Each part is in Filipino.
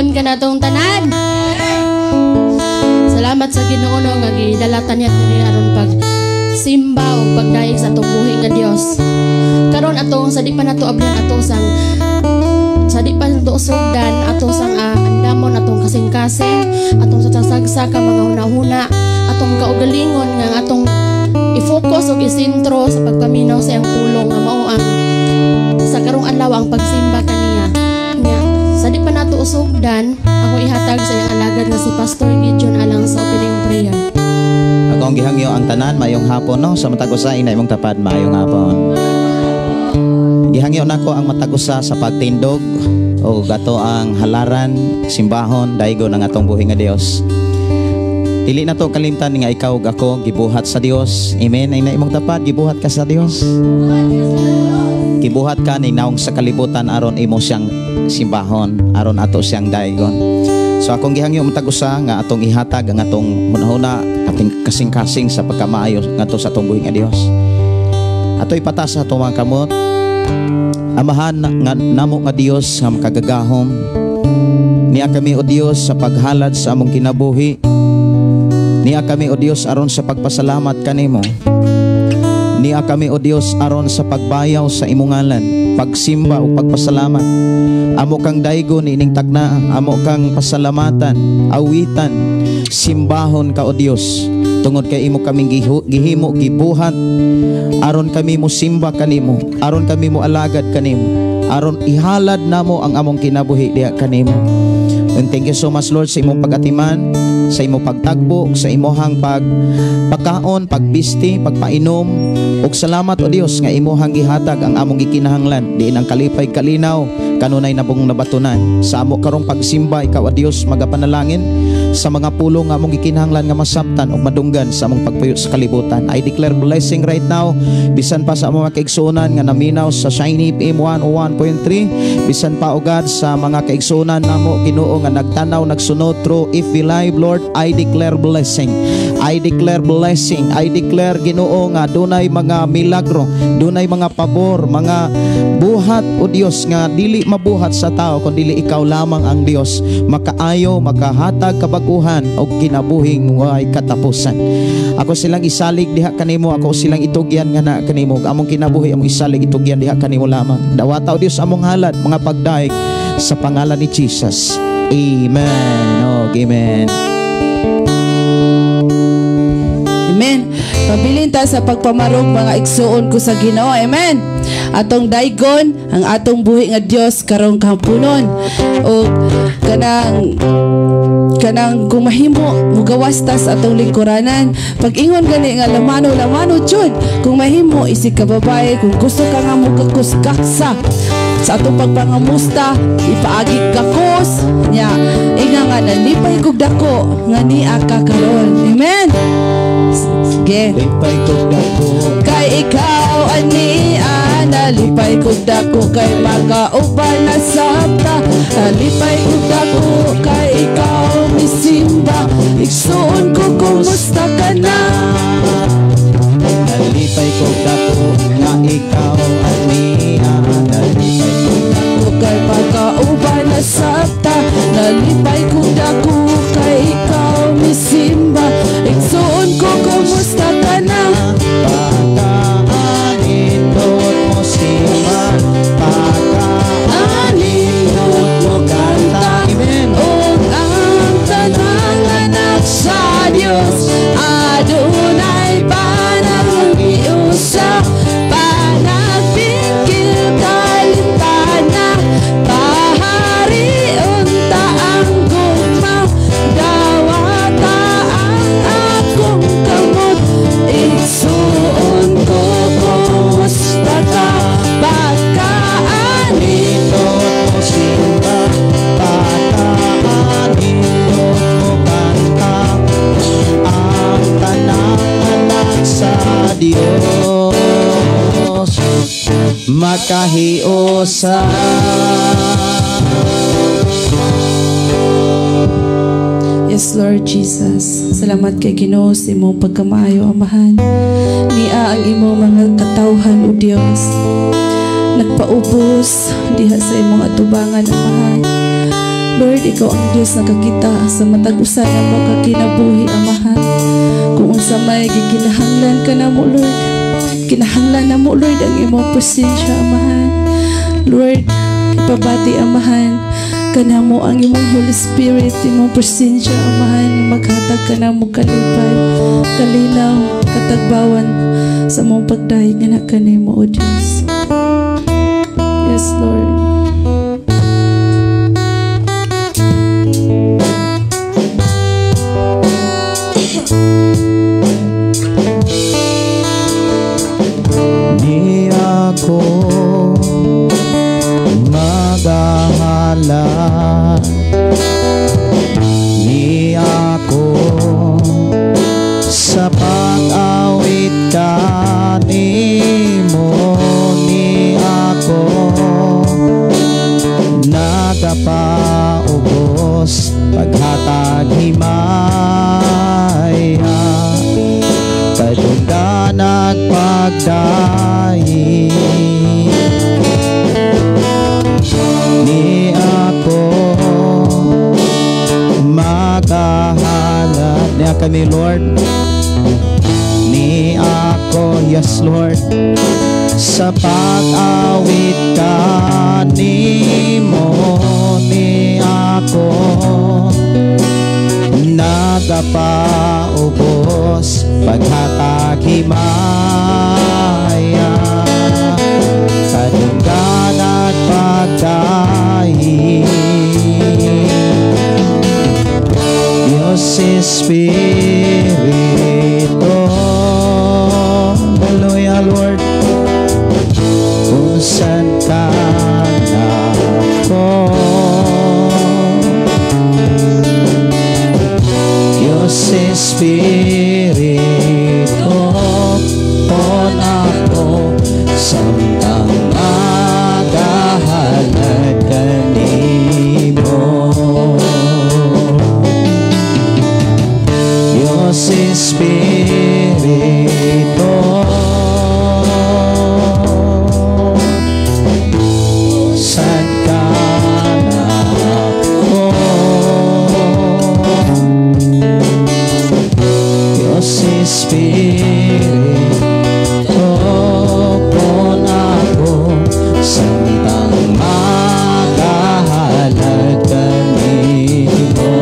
Daygon ka na tong tanan. Salamat sa Ginoo nga gidalatan niya kini aron pag simba o pagdaig sa atong buhi nga Dios. Karon atong sa di pa nato ablan atong sang sa di pa nato sugdan atong sang andamon atong kasing-kasing atong sa sagsa ka mga hunahuna atong kaugalingon nga atong i-focus o isintro sa pagpaminaw sa iyang pulong nga mao ang sa karong adlaw ang pagsimba kaniya. Nya sa di pa nato usugdan ako ihatag sa iyang alagad nga si Pastor Gideon alang sa opening prayer. Akong gihangyo ang tanan mayong hapon no sa matag usa ina imong tapad mayong hapon. Gihangyo nako ang matag usa sa pagtindog o gato ang halaran simbahon daygon ang atong buhi nga Dios. Dili na to kalimtan nga ikaw ug ako gibuhat sa Dios. Amen. Ay na imong tapad gibuhat ka sa Dios. Gibuhat ka ni naong sa kalibutan aron imo siyang simbahon, aron ato siyang daygon. So akong gihangyo matag usa nga atong ihatag ang atong hunahuna ating kasing-kasing sa pagkamaayo ngadto sa atong buhi nga Dios. Ato ipatas sa atong mga kamot. Amahan nga namo nga Dios nga makagagahom. Niya kami o Dios sa paghalad sa among kinabuhi. Niya kami o Dios aron sa pagpasalamat kanimo. Niya kami o Dios aron sa pagbayaw sa imong ngalan, pagsimba o pagpasalamat. Amo kang daygon ining tagna, amo kang pasalamatan, awitan, simbahon ka o Dios. Tungod kay imo kaming gihimo gibuhat aron kami mo simba kanimo, aron kami mo alagad kanimo, aron ihalad namo ang among kinabuhi diha kanimo. And thank you so much Lord sa imong pagatiman, sa imong pagtagbo, sa imong pagkaon, pagbisti, pagpainom. Ug salamat o Dios nga imong gihatag ang among gikinahanglan diin ang kalipay kalinaw kanunay nabong nabatunan. Sa amo karong pagsimba ikaw o Dios magapanalangin sa mga pulong nga among gikinahanglan nga masabtan ug madunggan sa among pagpuyo sa kalibutan. I declare blessing right now bisan pa sa mga kaigsuonan nga naminaw sa Shiny PM 101.3, bisan pa o God sa mga kaigsuonan namo Ginoo nga nagtanaw nagsunod through FB Live. Lord, I declare blessing. I declare blessing. I declare Ginoo nga dunay mga milagro, dunay mga pabor, mga buhat o Dios nga dili mabuhat sa tao kundi ikaw lamang ang Dios makaayo, makahatag kabaguhan o kinabuhing way katapusan. Ako silang isalig diha kanimo, ako silang itugyan nga na kanimo, among kinabuhi among isalig itugyan diha kanimo lamang. Dawata o Dios among halad mga pagdaig sa pangalan ni Jesus. Amen. Oh, amen. Amen. Pabilin ta sa pagpamarong mga igsuon ko sa Ginoo. Amen. Atong daygon ang atong buhi nga Dios karong kahaponon. O kanang kumahimo mugawas ta sa atong lingkuranan. Pag-ingon gani nga lamano jud. Kung mahimo isig ka babae, kung gusto ka nga mugakuskaksa sa atong pagpangamusta, ipaagi kakos nya inga nga nalipay kog dako nga niya ka karon. Amen. Sige. Lipay kog dako kay ikaw ani nalipay kog dako kay makauban na sabta. Nalipay kog dako kay ikaw misimba. Igsuon ko kumusta ka na. nalipay kog dako nga ikaw ani nalipay kog dako kay makauban na sabta. Nalipay kog dako kay ikaw misimba. Igsuon ko kumusta ka na. Pagkaanindot mo simba, pagkaanindot mo kanta. Og ang tanang anak sa Dios adunay panag-iusa, panagpingkil kalintana, pahariun ta ang gugma, dawata ang akong kamot. Igsuon ko kumusta ka, Pagkaanindot mo simba, pagkaanindot mo kanta. Ang tanang anak sa Dios makahiusa. Yes, Lord Jesus. Salamat kay Ginoo sa imong pagkamaayo, Amahan. Nia ang imong mga katawhan, O Dios. Nagpaubos diha sa imong atubangan, Amahan. Lord, ikaw ang Diyos na kakita sa matag usa na mo kakinabuhi, Amahan. Kung unsa may gikinahanglan ka na mo, Lord, kinahanglan na mo, Lord, ang imong presensya, Amahan. Lord, ipabati, Amahan, kanamo ang imong Holy Spirit, imong presensya, Amahan, maghatag ka na mo kalipay, kalinaw, katagbawan sa mong pagdahig nga na kanimo, O Diyos. Yes, Lord. Di ako magahala, di ako sa pag-awit kanimo, ni ako nagapaubos paghatag himaya, kadungga nagpagdahi, ni ako makahanap niya kami, Lord, ni ako, yes Lord, sa pag-awit kanimo, ni ako nagapaubos paghatag himaya, kadungga nagpagdahi, Dios Espiritu, hallelujah Lord, kung saan ka nako, Dios Espiritu, on ako samtang magahalad kanimo, Dios Espiritu, saan ka nako, Dios Espiritu, pon ako samtang magahalad kanimo,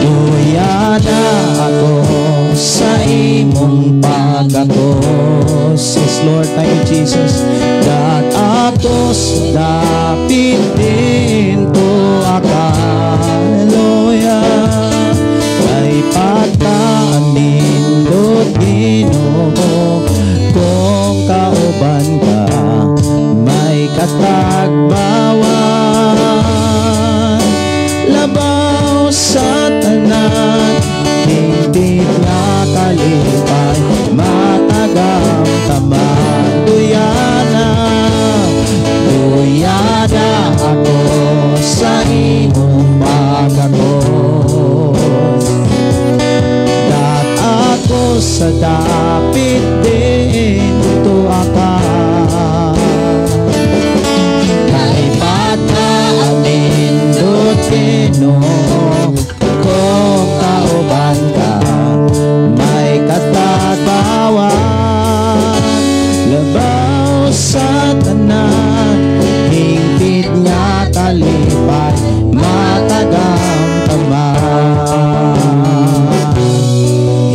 duyana ako sa imong pagkakos, yes Lord, thank you Jesus, dat ako sa dapit dinto aka, hallelujah, kay pagkaanindot Ginoo, kung kauban ka may katagbawan, labaw sa tanan, hindi nga kalipay, matagam taman, duyana ako sa imong pagkakos, dat ako sa dapit dinto aka, kay pagkaanindot Ginoo, kung kauban ka may katagbawan, labaw sa tanan, hingpit nga kalipay, matagam taman,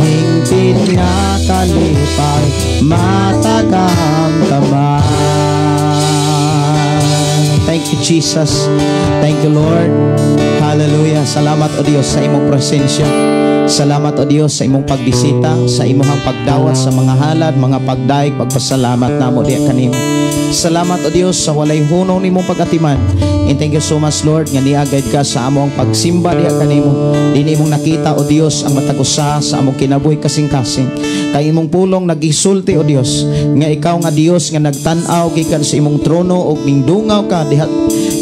hingpit nga kalipay, matagam taman. Thank you Jesus, thank you Lord, hallelujah. Salamat o Diyos sa imong presensya, salamat o Diyos sa imong pagbisita, sa imong pagdawat sa mga halad, mga pagdaig, pagpasalamat namo diya kanimo. Salamat o Diyos sa walay hunong nimong pag-atiman. And thank you so much Lord nga niagad ka sa among pagsimba diya kanimo. Di nimong nakita o Diyos ang matag-usa sa among kinabuhi kasing-kasing. Kay imong pulong nagisulti o Dios nga ikaw nga Dios nga nagtan-aw gikan sa imong trono ug ningdungaw ka diha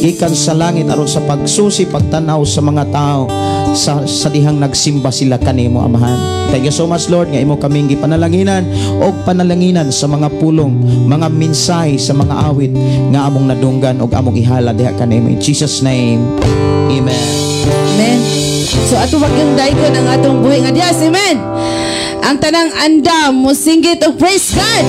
gikan sa langit aron sa pagsusi pagtan-aw sa mga tao sa dihang nagsimba sila kanimo Amahan. Thank you so much Lord nga imo kaming gipanalanginan og panalanginan sa mga pulong, mga minsay sa mga awit nga among nadunggan og among ihala diha kanimo. In Jesus name. Amen. Amen. So ato bagyang daykon ang atong buhi nga Dios. Amen. Ang tanang andam musinggit og praise God.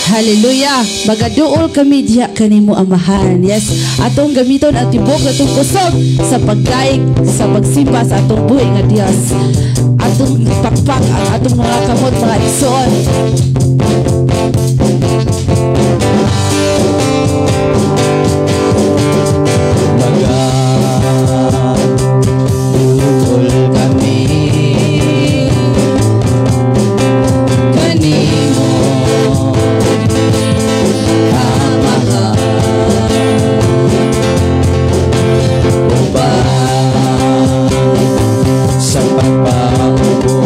Hallelujah. Magaduol kami diha kanimo Amahan. Yes. Atong gamiton ang tibok atong kusog sa pagdaig sa pagsimba sa atong buhi nga Dios. Atong pakpak ang atong mga kamot mga igsoon. Magaduol kami kanimo Amahan. Sa pagpapubos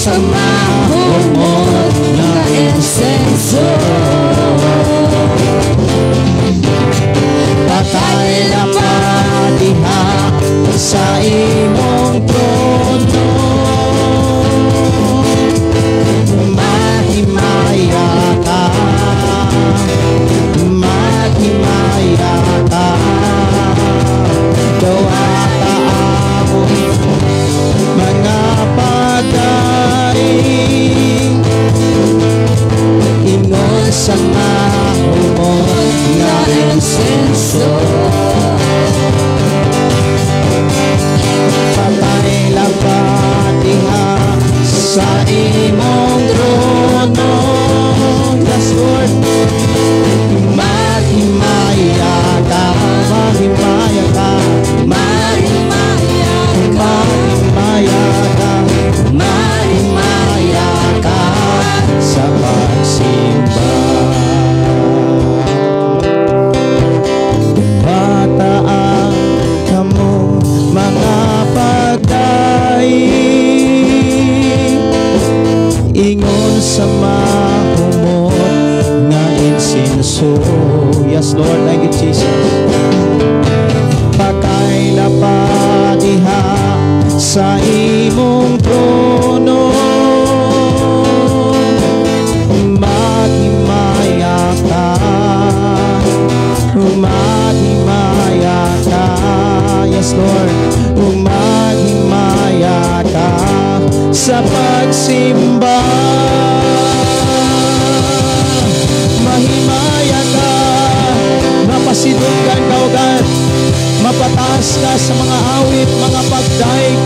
sa mahumot nga insenso. Patay na padiha sa imong trono, mahimaya ka, mahimaya ka. Gawa ka among mga pagdaing, ingon sa mahumot nga insenso. Patay lang padiha sa imong trono. Yes, Lord. Mahimaya ka, mahimaya ka, mahimaya ka, mahimaya ka sa pagsimba. Bataan kamo mga pagdaing, ingon sa mahumot nga insenso. Yes, Lord, thank you, Jesus. Patay na padiha sa imong trono, mahimaya ka, mahimaya ka. Yes, Lord, mahimaya ka sa pagsimba. Mahimaya ka, mapasidunggan ka, O God. Mapataas ka sa mga awit, mga pagdaig,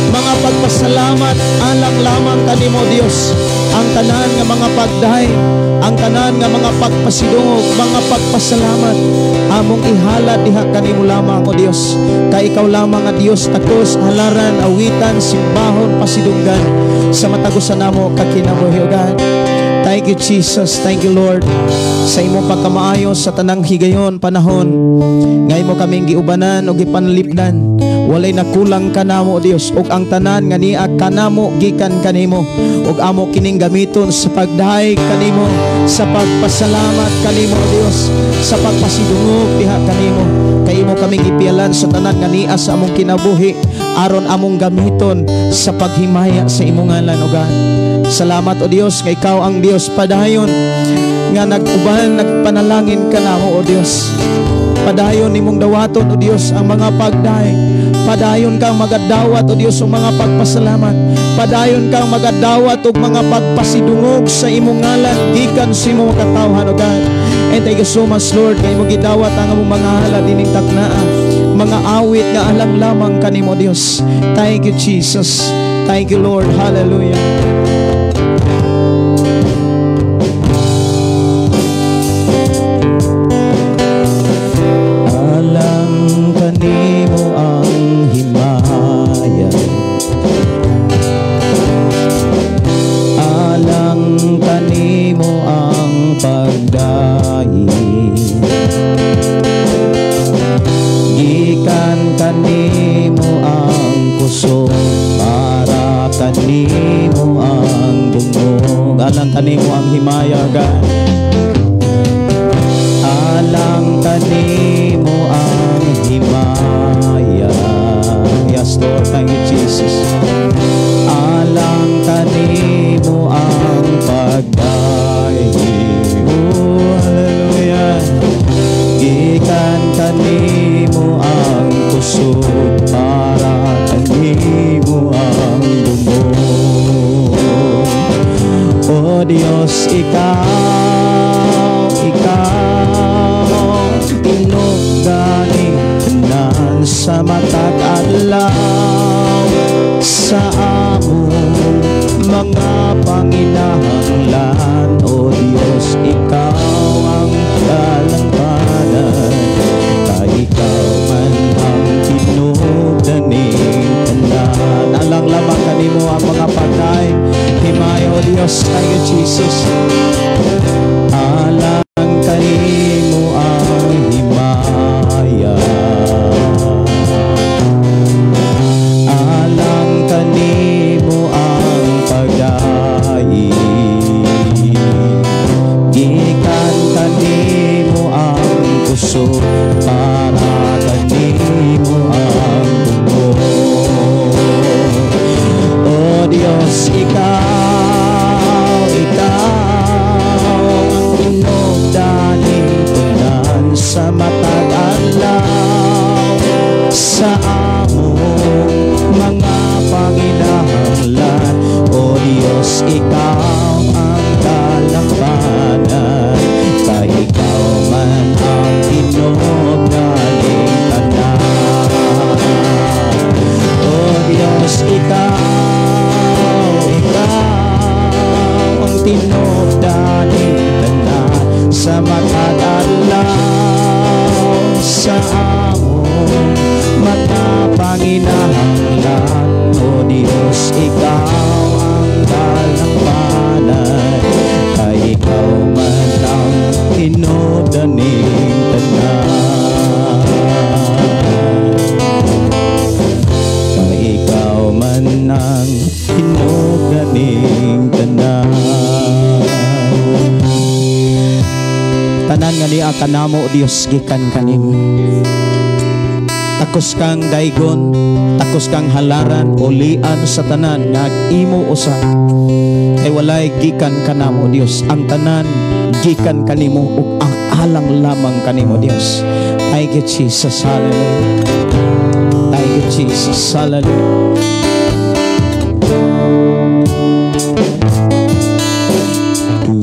mga pagpasalamat. Alang lamang kanimo, Dios, ang tanan nga mga pagdaig, ang tanan nga mga pagpasidungog, mga pagpasalamat, among ihalad diha kanimo lamang, O Dios. Kay ikaw lamang nga Dios, takos, halaran, awitan, simbahon, pasidunggan sa matagusan namo kakinabuhi, O God. Thank you, Jesus. Thank you, Lord, sa imong pagkamaayo sa tanang higayon panahon. Ngay mo kaming giubanan o gipanlipdan. Walay nakulang kanamo, O Dios, ug ang tanan nga niya kanamo gikan kanimo, ug amo kining gamiton sa pagdaig kanimo, sa pagpasalamat kanimo, O Dios, sa pagpasidungog diha kanimo. Kay imo kaming ipialan sa tanan nga niya sa among kinabuhi, aron among gamiton sa paghimaya sa imong ngalan, O God. Salamat, O Dios, nga ikaw ang Dios padayon nga nag-uban, nagpanalangin ka namo, O Dios. Padayon nimong dawaton, O Dios, ang mga pagdaig. Padayon kang magadawat, O Dios, ang mga pagpasalamat. Padayon kang magadawat og mga pagpasidungog sa imong ngalan gikan sa imong katawhan, O God. And thank you so much, Lord, kay mo gidawat ang among mga hala dining taknaa, mga awit nga alang lamang kanimo, Dios. Thank you, Jesus. Thank you, Lord. Hallelujah. Alang kanimo ang himaya, God. Alang kanimo ang himaya. Yes, Lord, thank you, Jesus. Alang kanimo ang pagdaig. Oh, hallelujah. Gikan kanimo ang kusog, para kanimo ang bumog. O Diyos, ikaw inugdanin sa matag adlaw sa among mga panginahanglan. O Diyos, ikaw ang kalangkanan, kay ikaw man ang inugdanin tanan. Alang lamang kanimo ang mga patay himaya, O Diyos. Thank you, Jesus. Alang kanimo ang himaya, alang kanimo ang pagdaig. ang tinubdaning tanan sa matag adlaw sa among mga panginahanglan. O Diyos, ikaw ang kalangbanan, kay ikaw man ang tinubdaning tanan. O Diyos, ikaw ang tinubdaning tanan sa matag adlaw sa among mga panginahanglan. O Diyos, ikaw ang kalangbanan, kay ikaw man ang tinubdaning tanan. Kay ikaw man ang tinubdaning tanan. Tanan nga niya kanamo, Dios, gikan kanimo. Takos kang daygon, takos kang halaran, ulian sa tanan nga imo usa. Kay walay gikan kanamo, Dios. Ang tanan gikan kanimo ug ang alang lamang kanimo, Dios. Thank you, Jesus. Hallelujah. Thank you, Jesus. Hallelujah.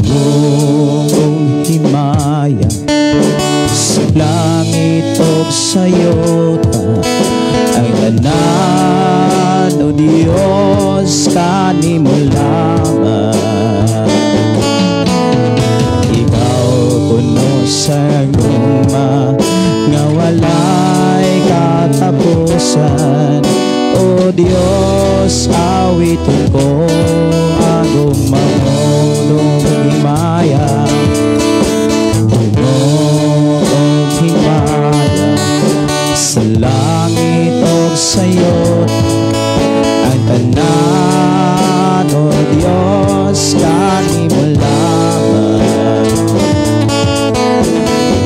Tuong himaya sa langit o sa'yo ang tanan, o Diyos, kanimo lamang. Ikaw puno sa guma nga walay katapusan. O Diyos, awiton ko agong mamong himaya. Sa langit o sa'yo ang tanan, o Diyos, kanimo lamang.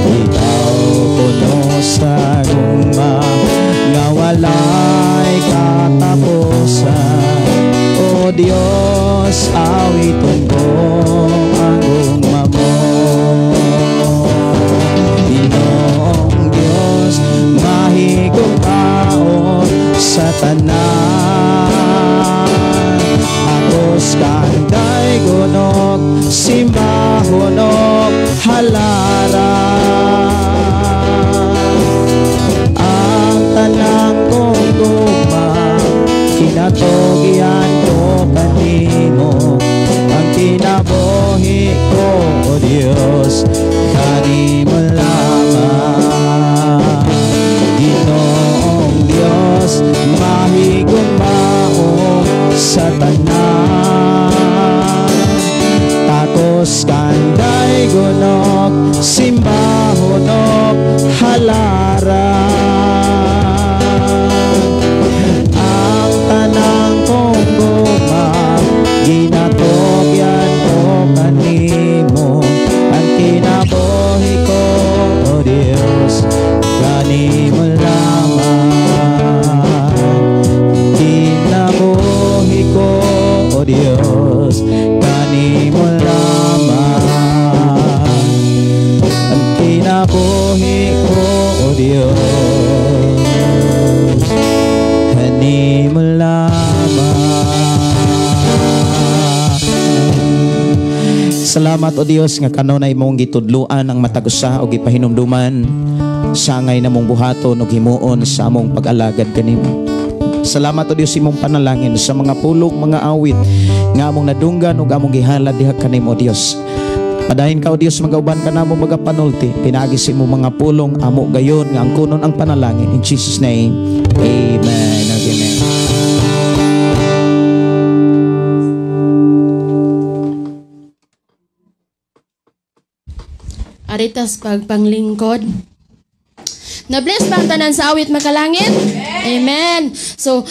Ikaw puno sa guma nga walay katapusan. O Diyos, awiton ko ang gumamo. Mahigong taon sa tanan, akos kanday gunog, simbahonog, halaran. Ang tanang kong guma, kinatogyan ko kanimo. Ang kinabuhi ko, O Diyos, kanimo lamang. Ginoong Diyos, mahigong maong sa tanan, takos kanday gunog, simbahonog, halaran. Ang tanang kong guma, ginatogyan ko kanimo. Ang kinabuhi ko, O Diyos, kanimo lamang. Kinabuhi ko, O Diyos, kanimo lamang. Ang kinabuhi ko, O Diyos, kanimo lamang. Salamat, O Diyos, nga kanunay mong gitudluan ang matag-usa o gipahinumduman sangay na mong buhaton o himuon sa among pag-alagad kanimo. Salamat, O Diyos, imong panalangin sa mga pulong, mga awit nga among nadunggan o among gihalad diha kanimo, O Diyos. Padahin ka, O Diyos, magauban ka namo mga panulti, pinagis mo mga pulong amo gayon nga ang kunon ang panalangin. In Jesus' name, amen. Amen. Aritas pagpanglingkod. Na-bless ba ang tanan sa awit makalangit? Amen. So,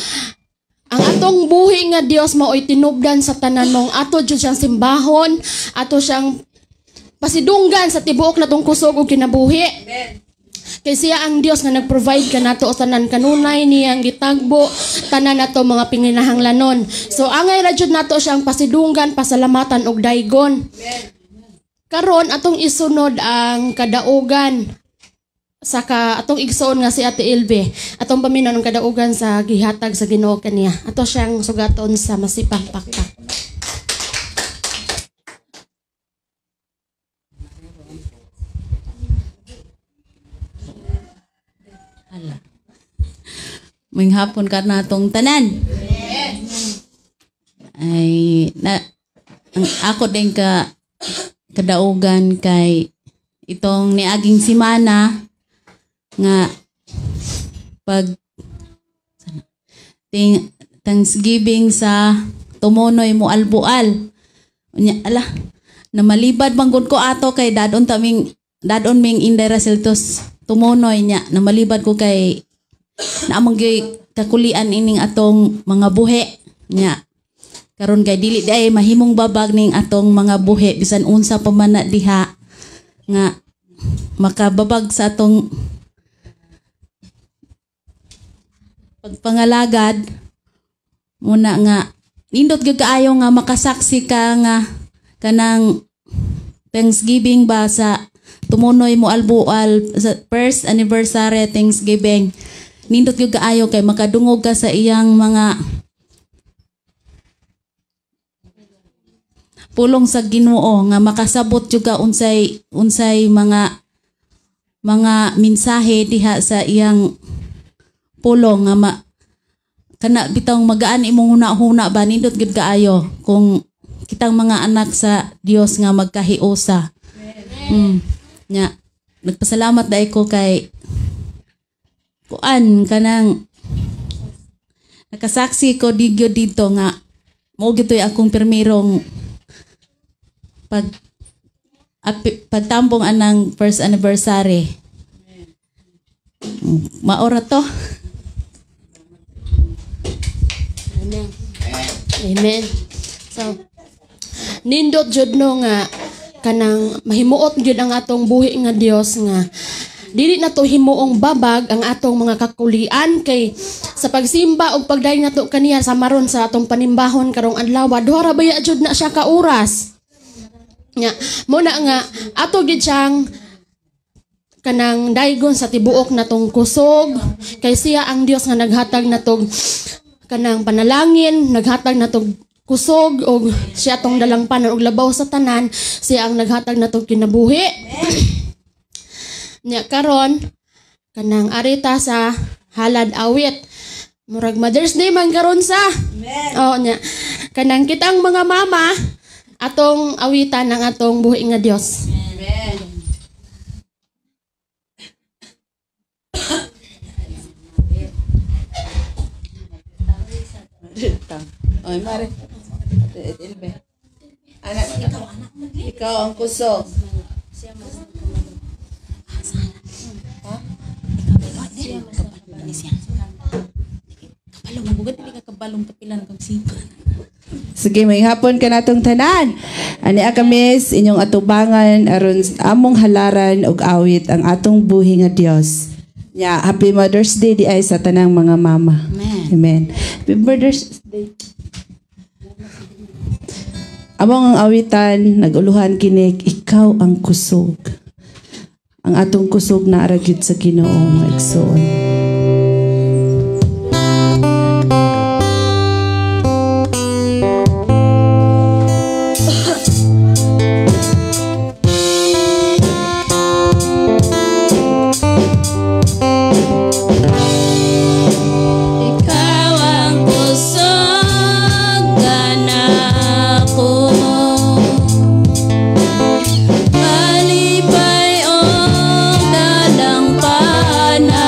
ang atong buhi nga Dios mao'y tinubdan sa tanan mong ato jud siyang simbahon, ato siyang pasidunggan sa tibuok na tong kusog ug kinabuhi. Kay siya ang Dios nga nag-provide kanato o tanan kanunay niyang gitagbo tanan nato mga pinginahanglanon. So angay ra jud nato siyang pasidunggan, pasalamatan og daygon. Karon atong isunod ang kadaugan saka atong igsoon nga si Ate Ilbe. Atong paminon ang kadaugan sa gihatag sa Ginoo kaniya. Ato siyang sugaton sa masipang pakpak. May hapon ka na itong tanan. Ay, ang ako din kadaugan kay itong niaging simana nga pag Thanksgiving sa tumunoy mo albual. Unya, na malibad manggod ko ato kay dadon ming indera siltos tumunoy niya. Na malibad ko kay naamang kakulian ining atong mga buhi nya karon kay dili day mahimong babag ning atong mga buhi bisan unsa pa man na diha nga makababag sa atong pagpangalagad muna nga nindot gyud kaayo nga makasaksi ka nga kanang Thanksgiving ba sa tumunoy mo albual sa first anniversary Thanksgiving. Nindot yung kaayo kay makadungog ka sa iyang mga pulong sa Ginoo nga makasabot juga unsay mga mensahe diha sa iyang pulong nga kana bitaw magaan imong huna-huna ba nindot gyud kaayo kung kitang mga anak sa Dios nga magkahiusa. Nya nagpasalamat dai ko kay kuan kanang nakasaksi ko digyo dito nga mo gitoy akong permirong pagtambong anang first anniversary. Maora to. Amen. Amen. So nindot jud no nga kanang mahimuot jud ang atong buhi nga Dios nga dili na to himuong babag ang atong mga kakulian kay sa pagsimba og pagdayon nato kaniya sa maron sa atong panimbahon karong adlaw duha ra baya jud na siya ka oras nya mo na nga ato gid siyang kanang daygon sa tibuok natong kusog kay siya ang Dios nga naghatag natog kanang panalangin naghatag natog kusog og siya tong dalangpanan og labaw sa tanan siya ang naghatag natog kinabuhi. Nya karon kanang arita sa halad awit murag Mother's Day man karon sa oh nya kanang kitang mga mama atong awitan ang atong buhi nga Dios. Amen. Oy mare. Anak ikaw ang kusog. Sige, may hapon ka natong tanan. Ani akamis inyong atubangan aron among halaran og awit ang atong buhi nga Dios. Nya, Happy Mother's Day di ay sa tanang mga mama. Amen. Amen. Happy Mother's Day. Among ang awitan naguluhan kini ikaw ang kusog. Ang atong kusog na aragid sa Ginoo mga igsoon. Malipay o dalang pana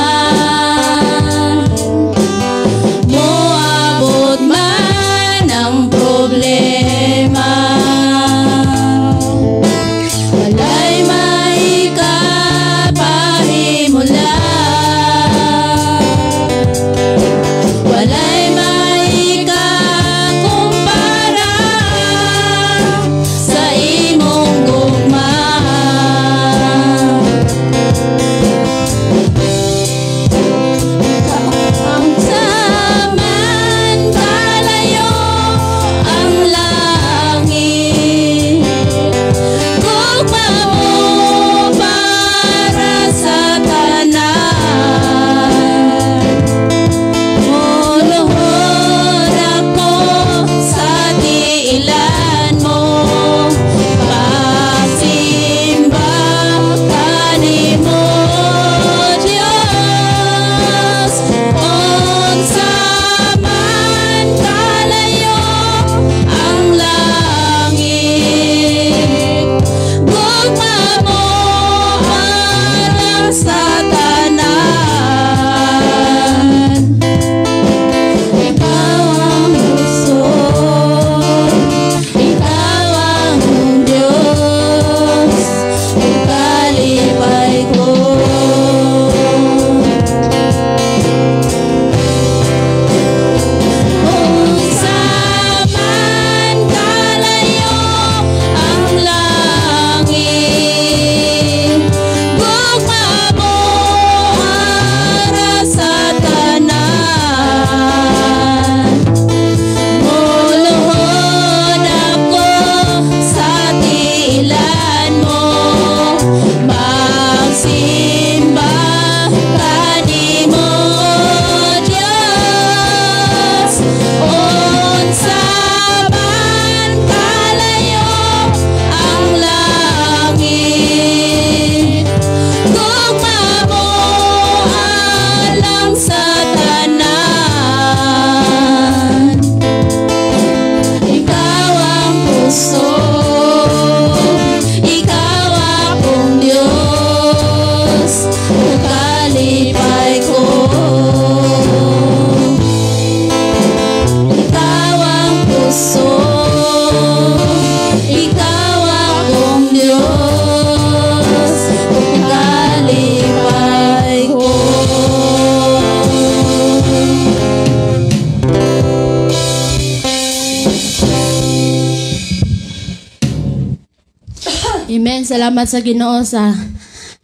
Amen. Salamat sa Ginoo sa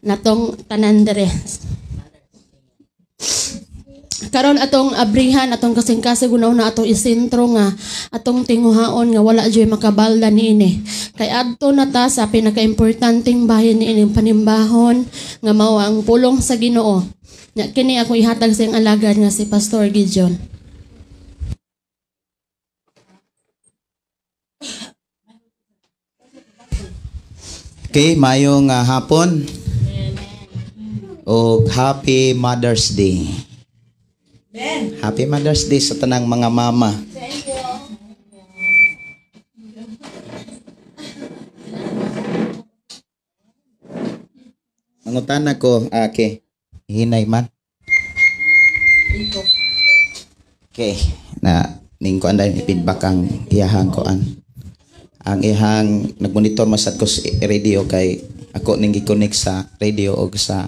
natong tanan dire. Karon atong abrihan, atong kasing-kasing una atong isentro nga atong tinguhaon nga wala joy makabalda niini. Kay adto na ta sa pinaka-importanteng bahin niining panimbahon nga mao ang pulong sa Ginoo. Nya kini ako ihatag sa iyang alagad nga si Pastor Gideon. Okay, mayong hapon. O Happy Mother's Day. Happy Mother's Day sa tanang mga mama. Mangutan ako, okay. Hinay man. Okay, na ning ko anday feedback ang iyahang koan. Ang ihang nagmonitor masad ko sa radio kay ako ning gi-connect sa radio o sa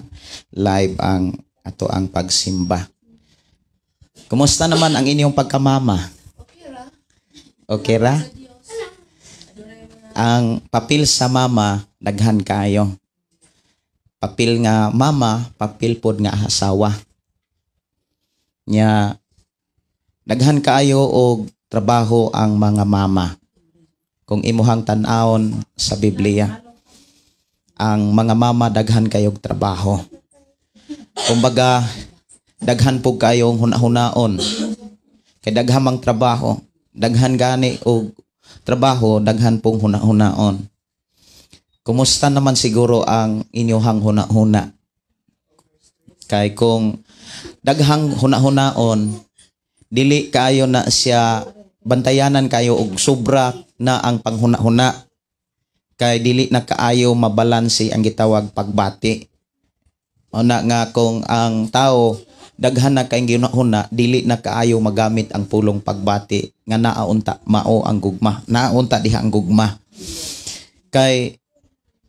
live ang ato ang pagsimba. Kumusta naman ang inyong pagkamama? Okay ra? Ang papel sa mama, daghan kayo. Papel nga mama, papel pod nga asawa. Nya, daghan kayo og trabaho ang mga mama. Kung imuhang tan-awon sa Biblia, ang mga mama daghan kayog trabaho. Kumbaga, daghan po kayong hunahunaon. Kay daghamang trabaho, daghan gani o trabaho, daghan pong hunahunaon. Kumusta naman siguro ang inyong hunahuna? Kay kung daghang hunahunaon, dili kayo na siya bantayanan kayo og sobra na ang panghuna-huna. Kay dili na kaayo mabalanse ang gitawag pagbati. Una nga kung ang tao daghan na kayong ginahuna, dili na kaayo magamit ang pulong pagbati nga naaunta mao ang gugma. Naaunta diha ang gugma. Kay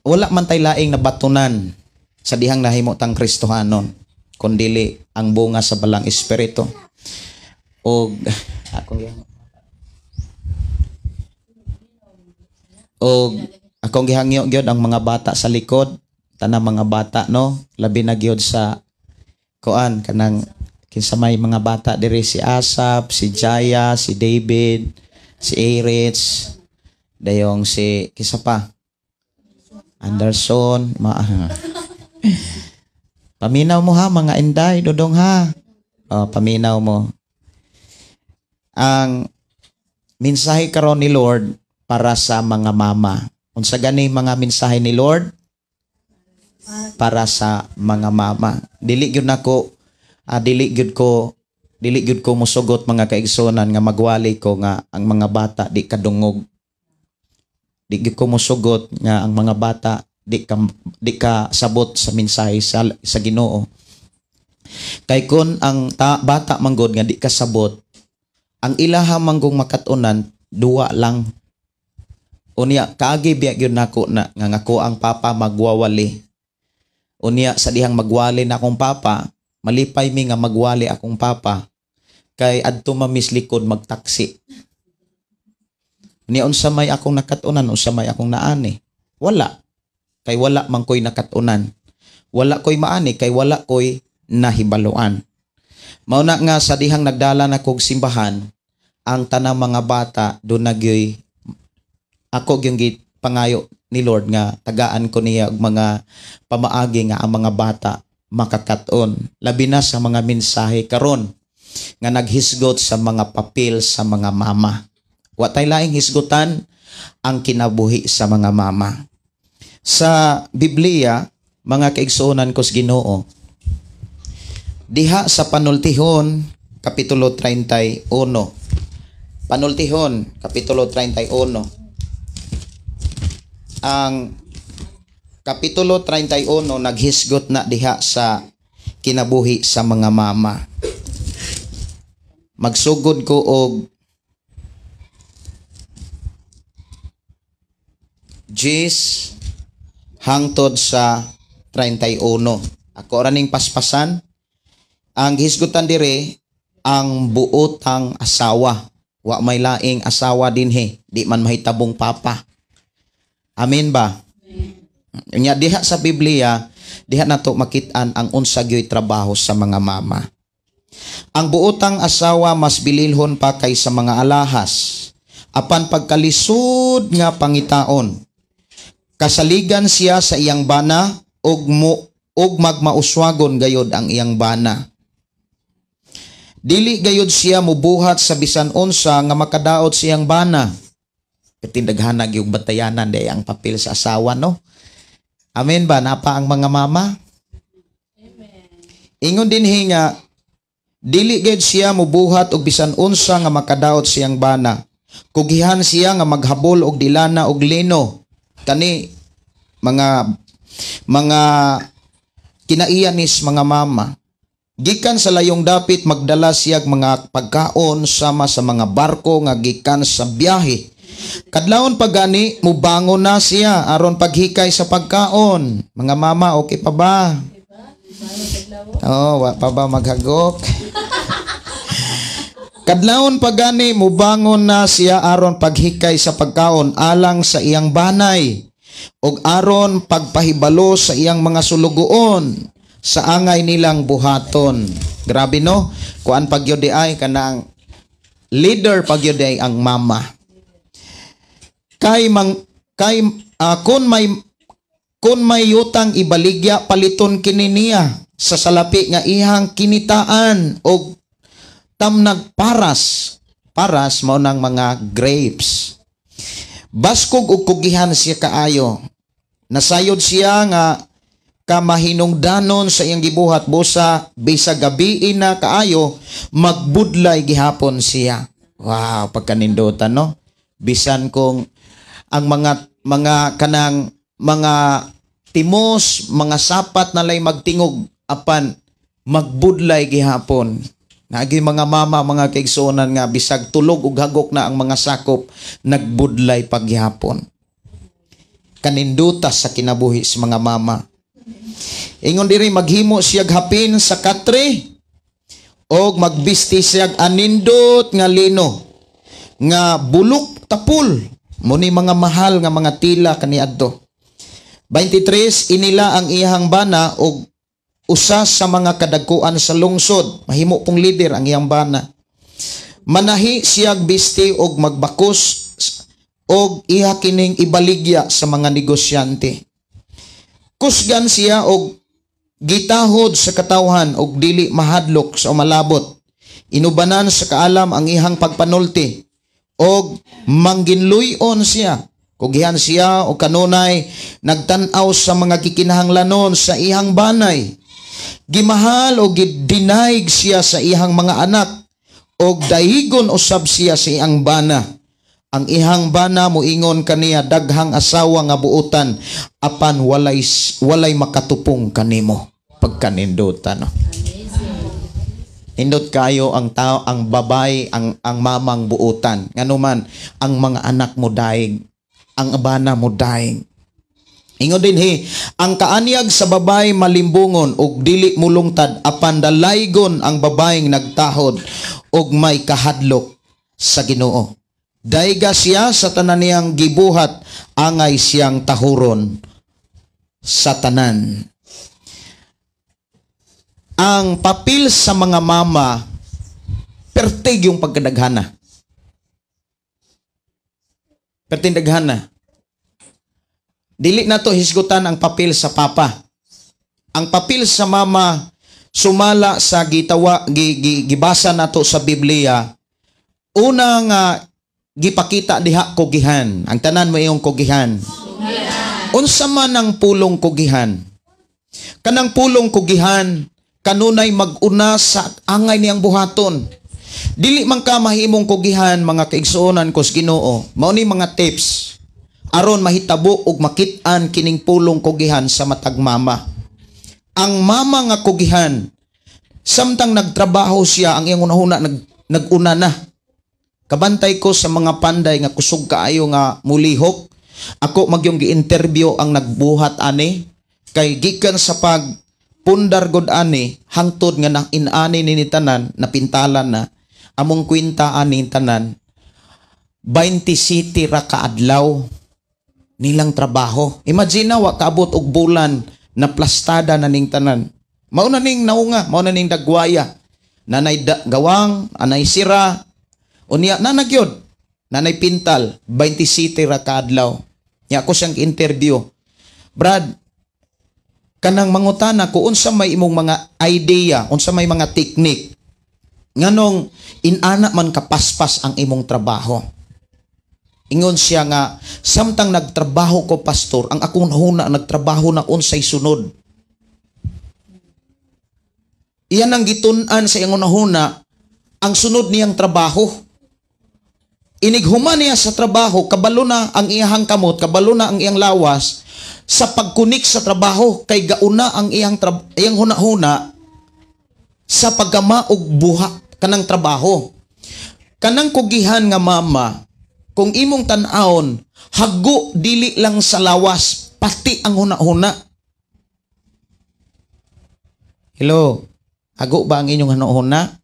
wala man tay laing nabatunan sa dihang nahimo tang Kristohanon kundili ang bunga sa balang espiritu. Og akong gihangyo gyud ang mga bata sa likod, tanang mga bata no, labi na gyud sa kuan kanang kinsa may mga bata diri si Asap, si Jaya, si David, si Erich, dayong si kinsa pa? Anderson, paminaw mo ha mga inday, dodong ha. Paminaw mo. Ang mensahe karon ni Lord para sa mga mama. Unsa gani mga mensahe ni Lord? Para sa mga mama. Dili gyud ko musugot mga kaigsunan nga magwali ko nga ang mga bata di kadungog. Di gyud ko musugot nga ang mga bata di ka sabot sa mensahe sa Ginoo. Kay kun ang bata manggod nga di kasabot, ang ilaha manggong makatunan duwa lang. Unya kaagi biya gyud nako na nga ngako ang papa magwawali. Unya sa dihang magwali na akong papa, malipay mi nga magwali akong papa kay adto mamislikod magtaksi. Unya unsa may akong nakatunan, unsa may akong naani? Wala. Kay wala man koy nakatunan. Wala koy maani kay wala koy nahibaluan. Mao na nga sa dihang nagdala na kog simbahan, ang tanang mga bata do nagyoy ako gyung pangayo ni Lord nga tagaan ko niya og mga pamaagi nga ang mga bata makakaton. Labi na sa mga mensahe karon nga naghisgot sa mga papel sa mga mama. Wa tay laing hisgutan ang kinabuhi sa mga mama. Sa Biblia, mga kaigsuonan ko sa Ginoo, diha sa Panultihon kapitulo 31. Panultihon kapitulo 31. Ang kapitulo 31 naghisgot na diha sa kinabuhi sa mga mama. Magsugod ko og Jis hangtod sa 31. Ako raning paspasan. Ang hisgutan dire ang buotang asawa. Wa may laing asawa dinhi, di man mahitabong papa. Amen ba? Nya diha sa Biblia, diha nato makit-an ang unsa gyoy trabaho sa mga mama. Ang buotang asawa mas bililhon pa kaysa mga alahas. Apan pagkalisod nga pangitaon, kasaligan siya sa iyang bana og magmauswagon gayod ang iyang bana. Dili gayod siya mubuhat sa bisan unsa nga makadaot siyang bana. Katindaghanag yung batayanan day ang papel sa asawa, no? Amen ba? Napa ang mga mama? Amen. Ingon din nga, dili gayud siya mubuhat og bisan unsa nga makadaot siyang bana. Kugihan siya nga maghabol og dilana og lino. Kani mga kinaiyanis mga mama. Gikan sa layong dapit magdala siya mga pagkaon sama sa mga barko nga gikan sa biyahe. Kadlawon pagani mubangon na siya aron paghikay sa pagkaon. Mga mama, okay pa ba? Oh, wa pa ba maghagok? Kadlawon pagani mubangon na siya aron paghikay sa pagkaon alang sa iyang banay ug aron pagpahibalo sa iyang mga sulugoon sa angay nilang buhaton. Grabe no? Kuan pagyud ay kanang leader pagyud ay ang mama. Kun may yutang ibaligya paliton kini niya sa salapi nga ihang kinitaan og tamnag paras mao nang mga grapes. Baskog ug kugihan siya kaayo. Nasayod siya nga kamahinungdanon sa iyang gibuhat busa bisag gabi na kaayo magbudlay gihapon siya. Wow, pagkanindutan no. Bisan kung ang mga kanang mga timos, mga sapat na lay magtingog apan magbudlay gihapon. Nagi mga mama, mga kaigsuonan nga bisag tulog ug hagok na ang mga sakop nagbudlay paghihapon. Kanindutas sa kinabuhi sa mga mama. Ingon diri maghimo siyag hapin sa katre og magbisti siyag anindot nga lino nga bulok tapul muni mga mahal nga mga tila kaniadto. 23 inila ang iyang bana og usa sa mga kadagkuan sa lungsod. Mahimo pong leader ang iyang bana. Manahi siyag bisti og magbakos og iha kining ibaligya sa mga negosyante. Kusgan siya og gitahod sa katawhan og dili mahadlok sa umalabot. Inubanan sa kaalam ang ihang pagpanulti og mangginluyon siya. Kugihan siya og kanunay nagtan-aw sa mga kikinahanglanon sa ihang banay. Gimahal o gidinaig siya sa ihang mga anak o dahigon usab siya sa iyang bana. Ang ihang bana moingon kaniya daghang asawa nga buutan apan walay makatupong kanimo. Pagkanindutan no. Indot kayo ang tao, ang babay, ang mamang buutan. Nganuman ang mga anak mo daig, ang bana mo daig. Ingon din ang kaanyag sa babay malimbungon ug dili mulungtad apan dalaygon ang babayeng nagtahod ug may kahadlok sa Ginoo. Dayga siya sa tanan niyang gibuhat angay siyang tahuron sa tanan. Ang papel sa mga mama pertig yung pagkadaghana. Pertindaghana. Dili na to hisgutan ang papel sa papa. Ang papel sa mama sumala sa gibasa nato sa Biblia. Una nga gipakita diha kugihan. Ang tanan mo iyong kugihan. Unsa man ang pulong kugihan? Kanang pulong kugihan kanunay mag-una sa angay niyang buhaton. Dili man ka mahimong kugihan mga kaigsuonan kos Ginoo. Mao ni mga tips aron mahitabo ug makit-an kining pulong kugihan sa matag mama. Ang mama nga kugihan samtang nagtrabaho siya ang iyang unahuna naguna na. Kabantay ko sa mga panday nga kusog kaayo nga mulihok. Ako magyong gi-interview ang nagbuhat ani kay gikan sa pag pundar god ani hangtod nga nang inani ni tanan napintalan na among kwenta ani tanan 20 city ra kaadlaw nilang trabaho. Imagine na, wa kaabot og bulan na plastada na ning tanan. Mao na ning naunga, mao na ning dagwaya. Nanay gawang, anay sira, unya nanagyod, nanay pintal, 27 ra kaadlaw. Nya ako siyang interview. Brad, kanang mangutana ko unsa may imong mga idea, unsa may mga teknik nganong inana man kapaspas ang imong trabaho. Ingon siya nga, samtang nagtrabaho ko pastor, ang akong huna nagtrabaho na unsay sunod. Iyan ang gitun-an sa iyang unahuna, ang sunod niyang trabaho. Inighuman niya sa trabaho, kabalo na ang iyang kamot, kabalo na ang iyang lawas, sa pagkunik sa trabaho, kay gauna ang iyang huna-huna, sa pagkamaog buha kanang trabaho. Kanang kugihan nga mama, kung imong tan-aon, hago dili lang sa lawas, pati ang huna-huna. Hello? Hago ba ang inyong huna-huna?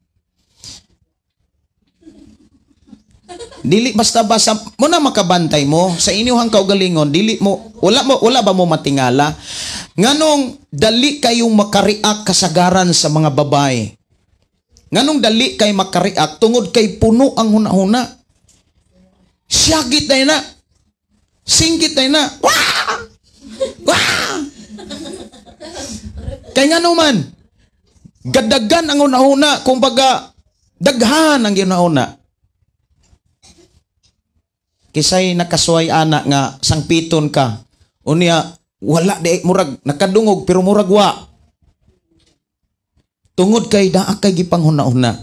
Dili basta-basta mo na makabantay mo sa inyong kaugalingon, dili mo wala ba mo matingala nganong dali kayong makareact kasagaran sa mga babae. Nganong dali kay makareact tungod kay puno ang huna-huna. Siyagit day na. Singgit day na. Wah! Wah! Kay ngano man gadagan ang huna-huna, kumbaga daghan ang huna-huna. Kisay nakasway anak nga sangpiton ka. Unya wala di murag nakadungog pero murag wa. Tungod kay daa kay gipanghuna-huna.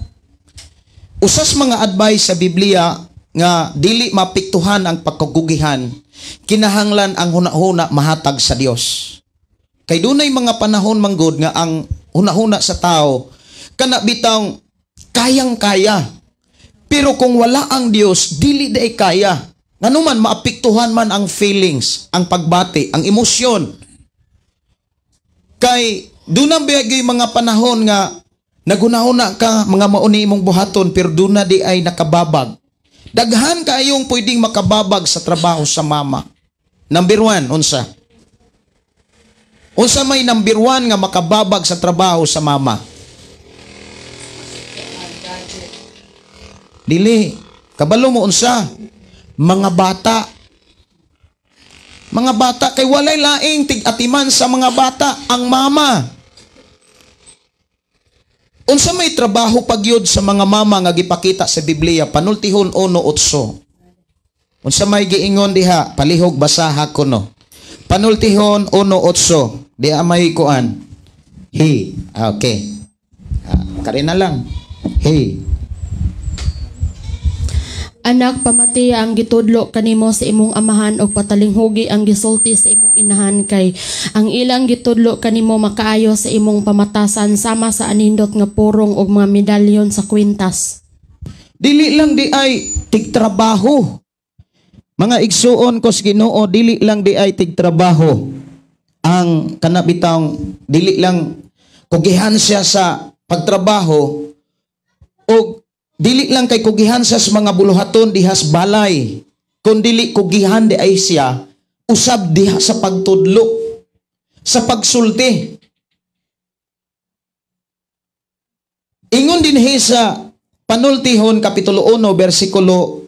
Usas mga advice sa Biblia nga dili mapiktuhan ang pagkagugihan, kinahanglan ang huna-huna mahatag sa Dios. Kay dunay mga panahon manggod nga ang huna-huna sa tao kana bitang kayang-kaya. Pero kung wala ang Dios, dili day kaya. Nganuman maapektuhan man ang feelings, ang pagbati, ang emosyon. Kay dunang biyagay mga panahon nga naghuna-huna ka mga mauni imong buhaton pero duna di ay nakababag. Daghan kayong pwedeng makababag sa trabaho sa mama. Number 1, unsa? Unsa may number 1 nga makababag sa trabaho sa mama? Dili. Kabalo mo unsa? Mga bata. Mga bata, kay walay laing tig-atiman sa mga bata, ang mama. Unsa may trabaho pagyud sa mga mama nga gipakita sa Biblia, Panultihon 1:8. Unsa may giingon diha, palihog basaha ko no. Panultihon 1:8. Diha may kuan. He. Okay. Kari na lang. He. Anak, pamati ang gitudlo kanimo sa imong amahan og patalinghugi ang gisulti sa imong inahan kay ang ilang gitudlo kanimo makaayo sa imong pamatasan sama sa anindot nga purong og mga medalyon sa kwintas. Dili lang di ay tigtrabaho. Mga igsuon ko sa Ginoo, dili lang di ay tigtrabaho. Ang kanabitang dili lang kugihan siya sa pagtrabaho o dili lang kay kugihan siya sa mga buluhaton dihas balay, kun dili kugihan di ay siya usab diha sa pagtudlo, sa pagsulti. Ingon din sa Panultihon Kapitulo 1 versikulo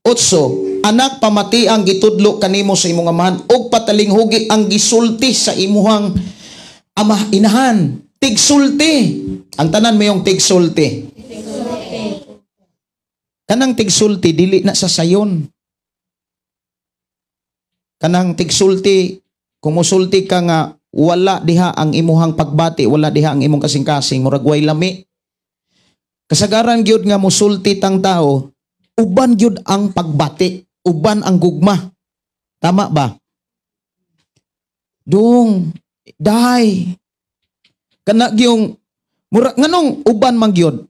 8, anak, pamati ang gitudlo kanimo sa imong amahan og patalinghugi ang gisulti sa imuhang inahan. Tigsulti. Ang tanan mo yung tigsulti. Kanang tigsulti, dili na sa sayon. Kanang tigsulti, kumusulti ka nga, wala diha ang imuhang pagbati, wala diha ang imong kasing-kasing, murag way lami. Kasagaran gyud nga musulti tang tao, uban gyud ang pagbati, uban ang gugma. Tama ba? Dung, dahay. Kana gyung, murag nganong uban man gyud.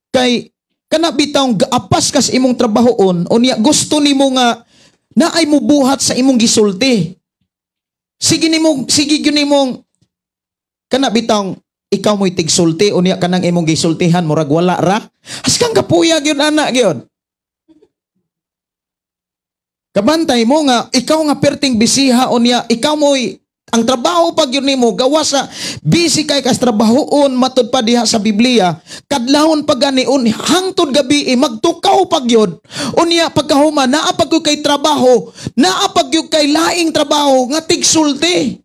Kay kana bitawng gaapas kas imong trabahoon unya gusto nimo nga naay mo buhat sa imong gisulti. Sige gyud nimong kana bitawng ikaw mo'y tigsulti unya kanang imong gisultihan murag wala ra. Askang kapuya gyud ana gyud. Kabantay mo nga, ikaw nga perting bisiha o niya, ikaw mo'y, ang trabaho pag yun nimo gawa sa busy kay kas trabahoon matud pa diha sa Biblia, kadlawon pag ganiun hangtod gabi magtukaw pag yun, unya pagkahuma naa pag yun kay trabaho, naa pag yun kay laing trabaho nga tigsulti.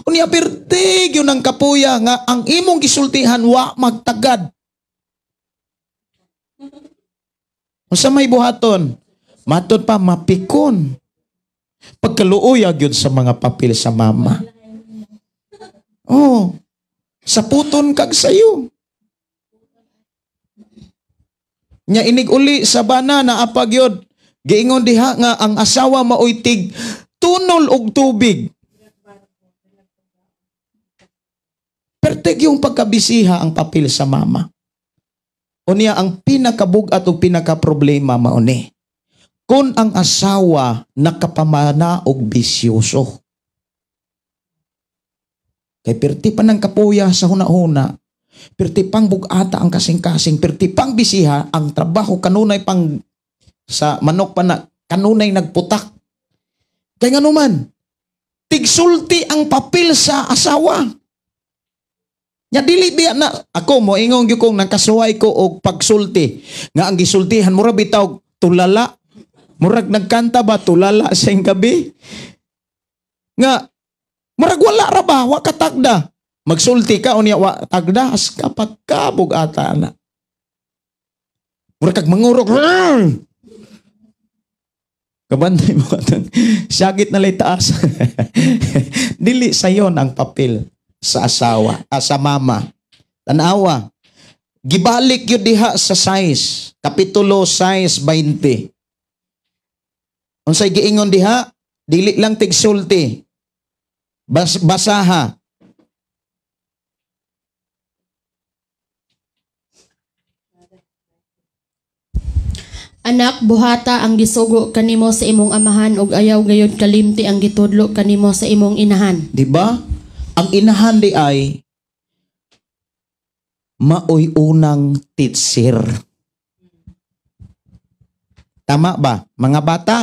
Unya pertig yun ang kapuya nga ang imong gisultihan wa magtagad. Unsa may buhaton? Matod pa mapikon. Pagkaluoy gyud sa mga papel sa mama. Oh, saputon kag sayo. Nya inig uli sa bana na apag yod. Giingon diha nga ang asawa maoy tig tunol og tubig. Perteg yung pagkabisiha ang papel sa mama. Unya ang pinakabugat o pinakaproblema mauni. Kung ang asawa nakapamana og bisyoso. Kay perti pa ng kapuya sa huna-huna, perti pang bugata ang kasing-kasing, perti pang bisiha, ang trabaho kanunay pang sa manok pa na, kanunay nagputak. Kaya nga naman, tigsulti ang papel sa asawa. Nya dili biya na, ako mo, ingong yung kong nagkasuway ko og pagsulti. Nga ang gisultihan, mura bitaw, tulala. Murag nagkanta ba, tulala sa gabi? Nga, murag wala ra ba, wa katagda. Magsulti ka, unya wa tagda, as kapag kabog ata na. Murag kag mangurok, kabantay mo katang, syagit na lay taas. Dili sayon ang papel sa asawa, sa mama. Tanawa, gibalik yun diha sa size, kapitulo size 20. Unsay giingon diha, dili lang tigsulti. Basaha. Anak, buhata ang gisugo kanimo sa imong amahan ug ayaw gayud kalimti ang gitudlo kanimo sa imong inahan. Di ba? Ang inahan di ay maoy unang teacher. Tama ba? Mga bata,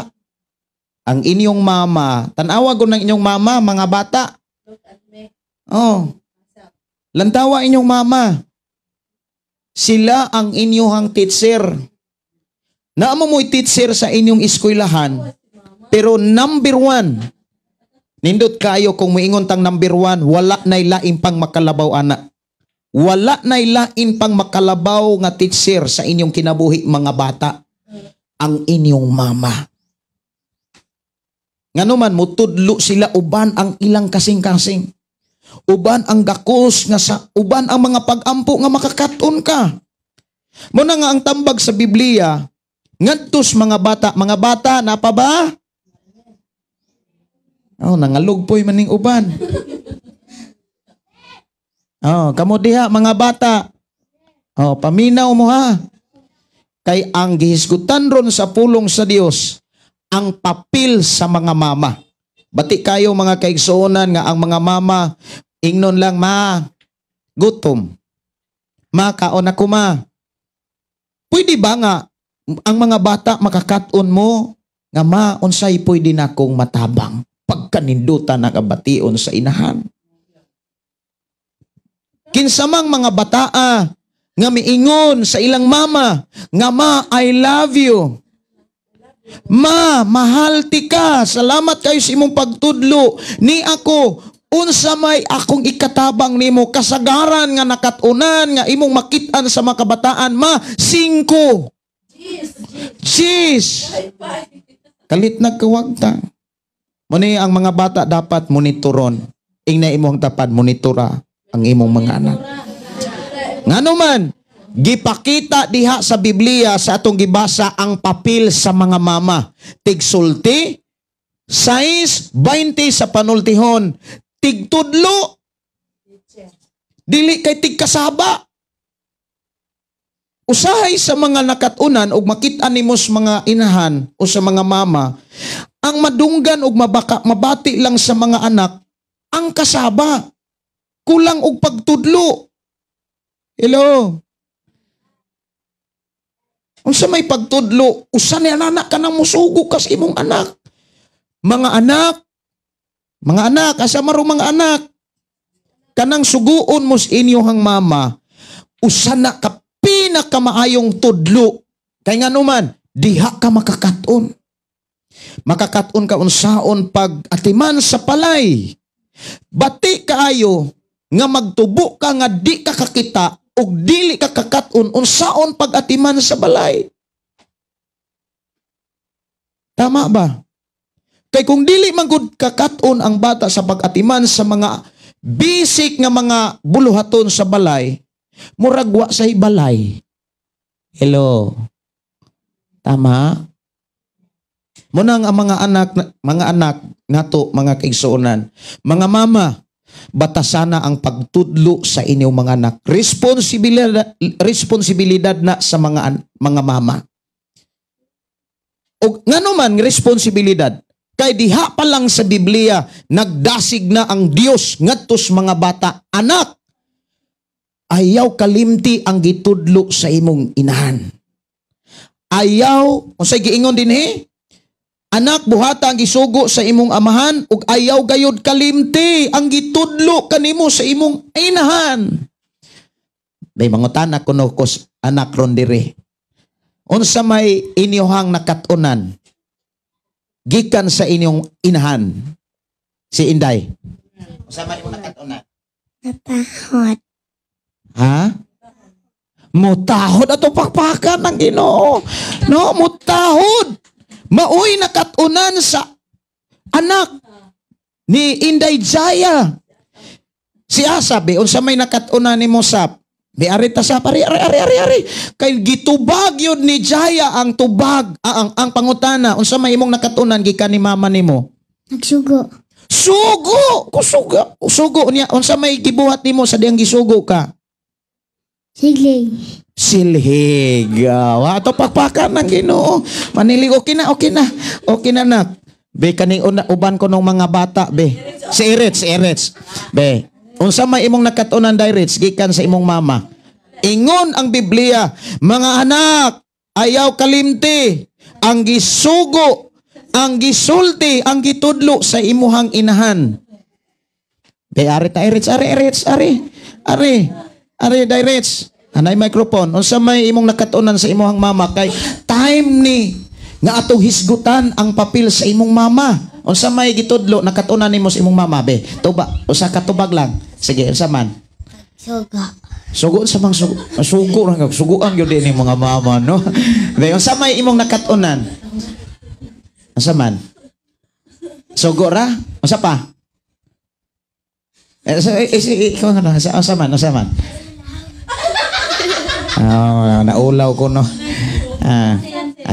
ang inyong mama, tanawa ko ng inyong mama, mga bata. Oh. Lantawa inyong mama. Sila ang inyong teacher. Naamo mo'y teacher sa inyong eskwelahan, pero number 1, nindot kayo kung moingon tang number 1, wala nay lain pang makalabaw ana. Wala nay lain pang makalabaw nga teacher sa inyong kinabuhi mga bata. Ang inyong mama. Nganuman mutudlo sila uban ang ilang kasing-kasing. Uban ang gakos nga sa uban ang mga pagampo nga makakaton ka. Muna nga ang tambag sa Biblia, ngadtos mga bata na pa ba? Oh, nangalugpoy maning uban. Oh, kamo diha mga bata. Oh, paminaw mo ha. Kay ang gihisgutan ron sa pulong sa Dios ang papel sa mga mama. Bati kayo mga kaigsuonan nga ang mga mama ingnon lang, ma, gutom. Ma, kaon ako ma. Pwede ba nga ang mga bata makakaton mo nga ma, unsay pwede na kong matabang pagkanindutan na kabation sa inahan. Kinsamang mga bataa nga miingon sa ilang mama nga ma, I love you. Ma, mahal ti ka. Salamat kayo sa imong pagtudlo. Ni ako, unsa may akong ikatabang nimo kasagaran nga nakatunan nga imong makitaan sa mga kabataan. Ma, 5. Cheese. Kalit nagkawagta. Muni ang mga bata dapat monitoron. Ingna imong tapad monitora ang imong mga anak. Ngano man, gipakita diha sa Biblia sa atong gibasa ang papel sa mga mama. Tigsulti, size 20 sa panultihon, tigtudlo, dili kay tigkasaba. Usahay sa mga nakatunan ug makita nimos mga inahan o sa mga mama, ang madunggan ug mabati lang sa mga anak, ang kasaba. Kulang og pagtudlo. Hello. Unsa may pagtudlo, usa ni anak ka nang musugo kas imong anak. mga anak, asa maro mga anak, kanang suguon mo sa inyong mama, usana ka pinakamaayong tudlo, kay nga naman, diha ka makakaton. Makakaton ka unsaon pag atiman sa palay. Bati kaayo nga magtubo ka nga di ka kakita og dili ka kakaton unsaon pag atiman sa balay. Tama ba? Kay kung dili man gud kakaton ang bata sa pag-atiman sa mga basic nga mga buluhaton sa balay, muragwa sa balay. Hello. Tama? Munang ang mga anak nato, mga kaigsuonan, mga mama, batasana ang pagtudlo sa inyong mga anak. Responsibilidad na sa mga mama. O ngano man responsibilidad, kay diha pa lang sa Biblia nagdasig na ang Dios ngadtos mga bata, anak, ayaw kalimti ang gitudlo sa imong inahan. Ayaw, unsay giingon dinhi? Anak, buhata ang gisugo sa imong amahan ug ayaw gayud kalimti ang gitudlo kanimo sa imong inahan. May mangutana kuno ko anak ron diri. Unsa may inyohang nakatunan gikan sa inyong inahan? Si Inday. Unsa may imong nakatunan? Matahod. Ha? Mutahod ato pakpakan ng Ginoo. No, mutahod. Maoy nakatunan sa anak ni Inday Jaya. Si Asap, unsa may nakatunan ni Mosap? Be arita sa ari. Kay gitubag yun ni Jaya ang tubag, ang pangutana. Unsa may imong nakatunan gikan ni mama nimo? Nagsugo. Sugo! Kusugo. Sugo niya. Unsa may gibuhat nimo sa diyang gisugo ka? Sigling. Silhig. Wato pakpakan ng Ginoo. Manilig, okay na. Okay na, nak. Be, kaning uban ko ng mga bata, be. Si Erets. Be, unsa may imong nakatunan direts, gikan sa imong mama. Ingon ang Biblia, mga anak, ayaw kalimti, ang gisugo, ang gisulti, ang gitudlo sa imuhang inahan. Be, ari, direts. Anay microphone. Unsa may imong nakatunan sa imong mama kay time ni nga atong hisgutan ang papel sa imong mama. Unsa may gitudlo nakatunan nimo sa imong mama be? Tuba, usa ka tubag lang. Sige, unsa man? Sugo sa mang sugo ra kag suguan gyud ni mga mama no. Be, unsa may imong nakatunan? Unsa man? Sugo ra? Unsa pa? Ikaw nga unsa man? Naulaw ko no.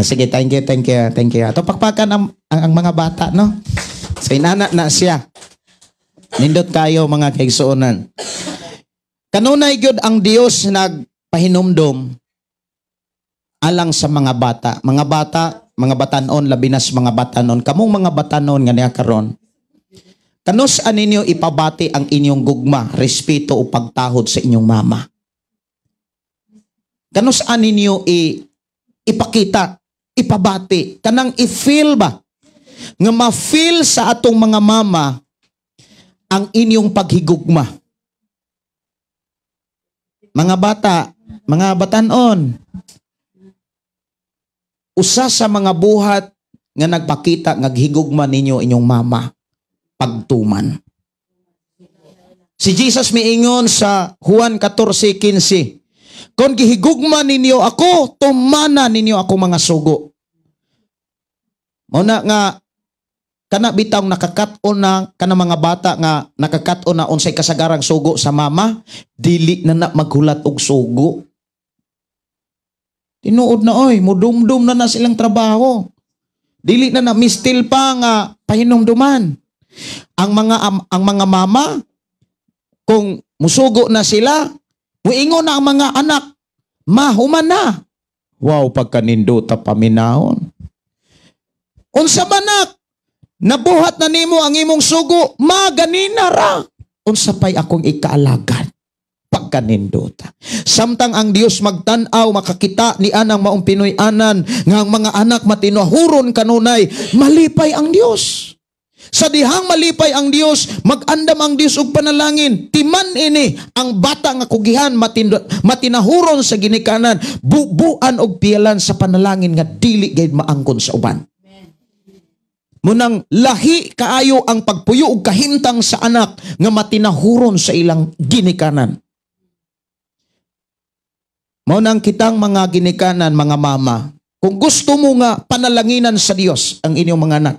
Sige, thank you. Ato pakpakan ang mga bata no. Sa inana na siya. Nindot kayo mga kaigsuonan. Kanunay gyud ang Dios nagpahinumdom alang sa mga bata. Mga batanon, labinas mga batanon. Kamong mga batanon nga niya karon. Kanus aninyo ipabati ang inyong gugma, respeto o pagtahod sa inyong mama. Kanus aninyo ipakita, ipabati, kanang i-feel ba? Nga ma-feel sa atong mga mama ang inyong paghigugma. Mga bata, mga batanon, usa sa mga buhat nga nagpakita nga higugma ninyo inyong mama, pagtuman. Si Jesus miingon sa Juan 14:15, kung gihigugma ninyo ako, tumana ninyo ako mga sugo. Muna nga, kana bitaw nakakaton na, kana mga bata nga nakakaton na unsay kasagarang sugo sa mama, dili na maghulat og sugo. Tinuod na oy, mudumdum na silang trabaho. Dili na mistil pa nga pahinumduman. Ang mga mama, kung musugo na sila, muingon na ang mga anak, mahuman na. Wow, pagkanindota paminahon. Unsa manak, nabuhat na nimo ang imong sugo, maganina ra. Unsa pay akong ikaalagad, pagkanindota. Samtang ang Dios magtan-aw, makakita ni anang maong Pinoy anan, nga ang mga anak matinahuron kanunay, malipay ang Dios. Sa dihang malipay ang Dios, mag-andam ang Dios og panalangin. Timan ini ang bata nga kugihan matinahuron sa ginikanan, bubuan og piyalan sa panalangin nga dili gayud maangkon sa uban. Munang lahi kaayo ang pagpuyo og kahimtang sa anak nga matinahuron sa ilang ginikanan. Mao nang kitang mga ginikanan, mga mama, kung gusto mo nga panalanginan sa Dios ang inyong mga anak,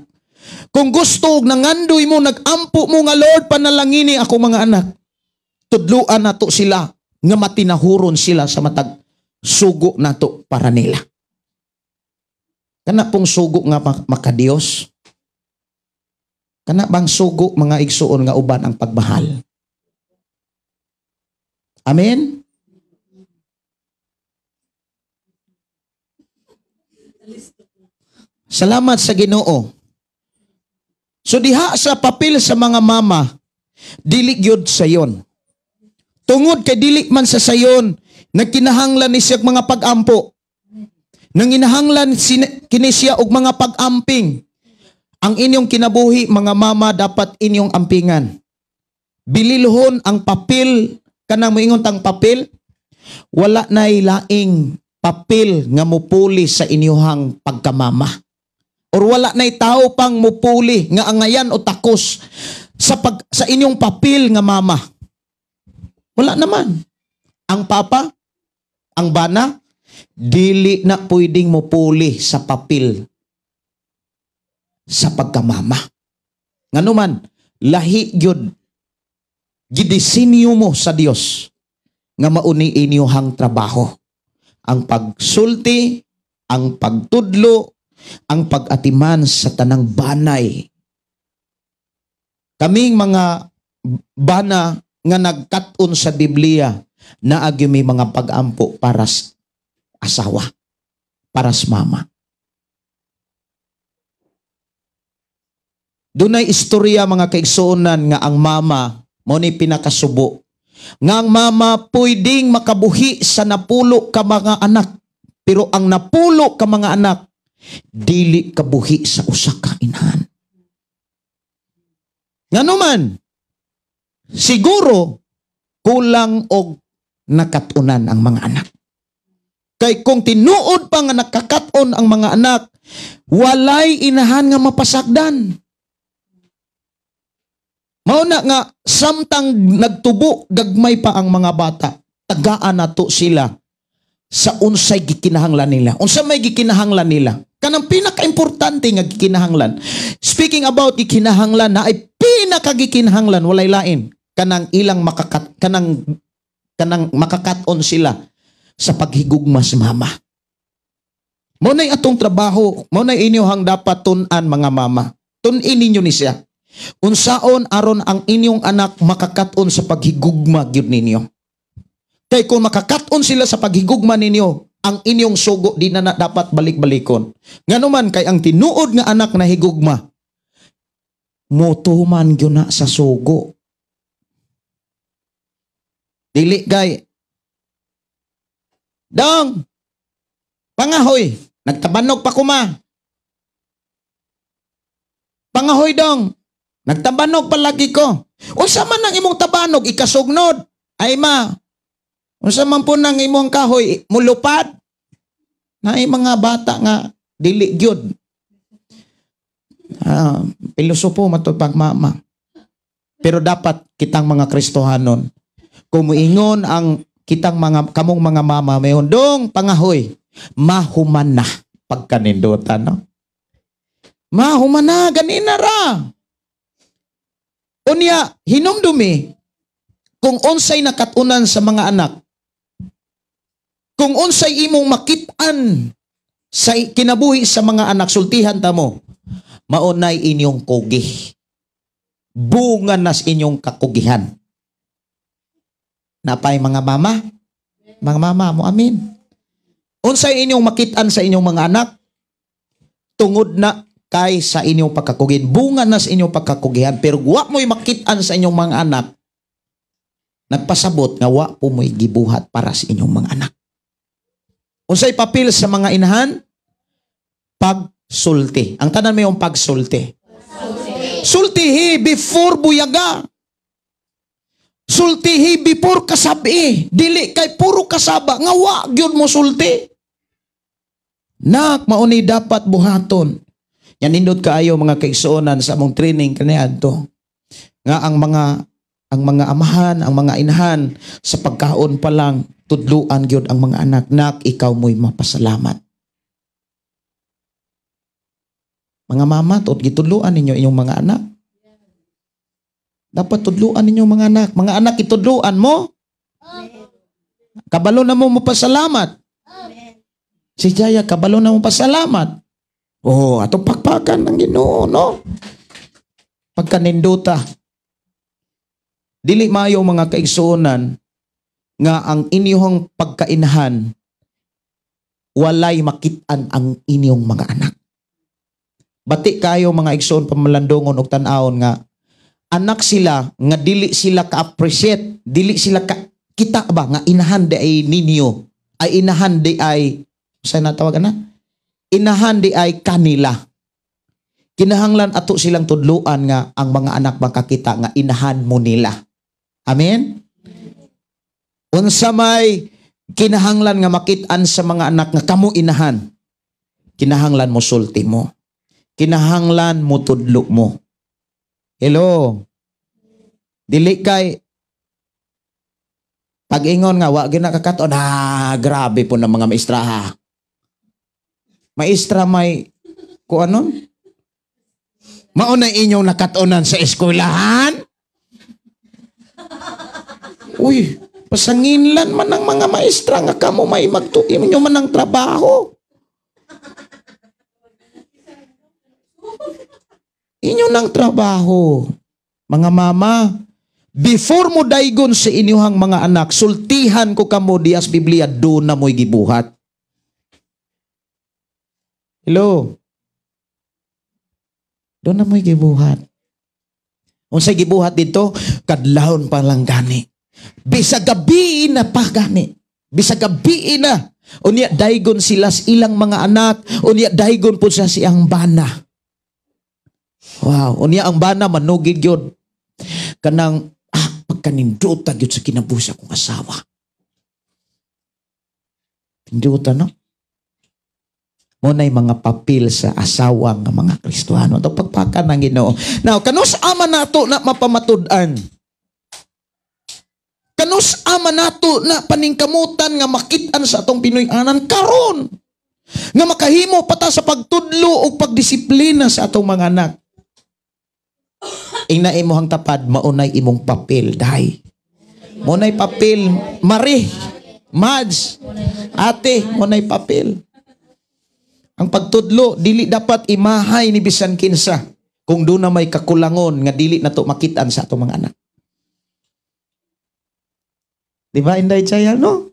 kung gusto nangandoy mo, nagampo mo nga, Lord, panalangini ako mga anak, tudluan nato sila nga matinahuron sila sa matag sugo nato para nila. Kana pong sugo nga makadiyos? Kana bang sugo mga igsuon nga uban ang pagmahal? Amen? Salamat sa Ginoo. So diha sa papel sa mga mama, dili gyud sayon. Tungod kay dili man sa sayon, nagkinahanglan ni siya mga pag-ampo. Nanginahanglan kini siya og mga pag-amping. Ang inyong kinabuhi, mga mama, dapat inyong ampingan. Bililhon ang papel, kanang moingon tang papel, wala nay laing papel nga mupuli sa inyong pagkamama. Or wala na'y tao pang mupuli nga angayan o takos sa inyong papel nga mama. Wala naman. Ang papa, ang bana, dili na pwedeng mupuli sa papel sa pagkamama. Nganuman, lahi gyud gidisenyo mo sa Dios nga mauni inyong trabaho. Ang pagsulti, ang pagtudlo, ang pag-atiman sa tanang banay. Kaming mga bana nga nagkat-on sa Biblia na may mga pag-ampo para sa asawa, para sa mama. Dunay istorya mga kaigsuonan nga ang mama mao ni pinakasubo. Nga ang mama pwedeng makabuhi sa napulo ka mga anak, pero ang napulo ka mga anak dili kabuhi sa usa ka inahan. Nganuman, siguro kulang og nakatunan ang mga anak. Kay kung tinuod pa nga nakakaton ang mga anak, walay inahan nga mapasagdan. Mao na nga samtang nagtubo gagmay pa ang mga bata, tagaan nato sila sa unsay gikinahanglan nila. Unsa may gikinahanglan nila? Kanang pinaka-importante nga gikinahanglan. Speaking about gikinahanglan, na ay pinaka-gikinahanglan walay lain kanang ilang kanang makakaton sila sa paghigugma sa mama. Mao nay atong trabaho, mao nay inyong dapat tun-an mga mama. Tun-in ninyo ni siya. Unsaon aron ang inyong anak makakaton sa paghigugma gyud ninyo. Kay kung makakaton sila sa paghigugma ninyo, ang inyong sugo di na dapat balik-balikon. Nganuman kay ang tinuod nga anak na higugma, motuman gyud na sa sugo. Dili gay. Dong, pangahoy, nagtabanog pa kuma. Pangahoy dong, nagtabanog palagi ko. Unsa man ang imong tabanog, ikasugnod. Ay ma, unsa man po nang imong kahoy, mulupad. Na mga bata nga, dili gyud. Pilosopo matupag mama. Pero dapat kitang mga Kristohanon, kung muingon ang kitang kamong mga mama, mayon dong pangahoy, mahuman na pagkanindutan, no? Mahuman na, ganina ra. Unya, hinumdumi, kung unsay nakatunan sa mga anak, kung unsay imong makitaan sa kinabuhi sa mga anak, sultihan ta mo, maunay inyong kugi. Bunga nas inyong kakugihan. Napay mga mama? Mga mama mo, amin. Unsay inyong makitaan sa inyong mga anak, tungod na kay sa inyong pagkakugin. Bunga nas inyong pagkakugihan. Pero wa mo'y makitaan sa inyong mga anak, nagpasabot nga wa po mo'y gibuhat para sa inyong mga anak. Unsay papel sa mga inahan? Pagsulti. Ang tanan mo yung pagsulti. Sultihi before buyaga. Sultihi before kasabi. Dili kay puro kasaba nga wa gyud mo sulti. Nak mauni dapat buhaton. Yan nindot kaayo mga kaigsuonan sa among training kaniadto. Nga ang mga amahan, ang mga inahan sa pagkaon pa lang tudluan gyud ang mga anak. Nak ikaw mo'y mapasalamat. Mga mama, gitudluan ninyo inyong mga anak. Dapat tudluan ninyo mga anak. Mga anak, itudluan mo. Kabalo na mo mapasalamat. Si Jaya, kabalo na mo pasalamat. Oh, atong pakpakan ng Ginoo, no? Pagkaninduta. Dili mayo mga kaigsuonan nga ang inyong pagkainahan walay makitaan ang inyong mga anak. Bati kayo mga igsoon pamalandongon og tan-awon nga anak sila nga dili sila ka-appreciate, dili sila kita ba nga inahan di ay ninyo, ay inahan di ay sa natawag na? Inahan di ay kanila. Kinahanglan ato silang tudluan nga ang mga anak makakita nga inahan mo nila. Amen? Unsa may kinahanglan nga makitaan sa mga anak nga kamo inahan, kinahanglan mo sulti mo. Kinahanglan mo tudlo mo. Hello. Dili kay pag-ingon nga wa gyud nakakaton. Grabe po ng mga maestra ha. Maestra may kuanon? Mao na inyong nakatonan sa eskwelahan? Uy, pasanginlan man ang mga maestra nga kamo may magtuim nyo man ang trabaho. Inyo ng trabaho. Mga mama, before mo daygon sa inyong mga anak, sultihan ko kamo dias Biblia, do na mo'y gibuhat. Hello? Do na mo'y gibuhat. Unsay gibuhat dito, kadlawon pa lang gani. Bisa gabi na pa gani. Bisa gabi na. Unya daygon sila sa ilang mga anak. Unya daygon po sa siyang bana. Wow, unya ang bana manugid yun. Kanang, pagkaninduta yun sa kinabuhi kong asawa. Pinduta, no? Muna'y mga papel sa asawa ng mga Kristiyano. Ito pagpakan ng Ginoo. Now, kanus ama nato na mapamatud-an. Kanus ama nato na paningkamutan nga makitaan sa atong Pinoy-anan karon. Nga makahimo pata sa pagtudlo o pagdisiplina sa atong mga anak. Ing na imuhang tapad, maunay imong papel, dahi. Maunay papel, Mari, Mads, ate, maunay papel. Ang pagtudlo, dili dapat imahay ni bisan kinsa kung doon na may kakulangon nga dili na to makitaan sa atong mga anak. Diba, Inday Chaya, no?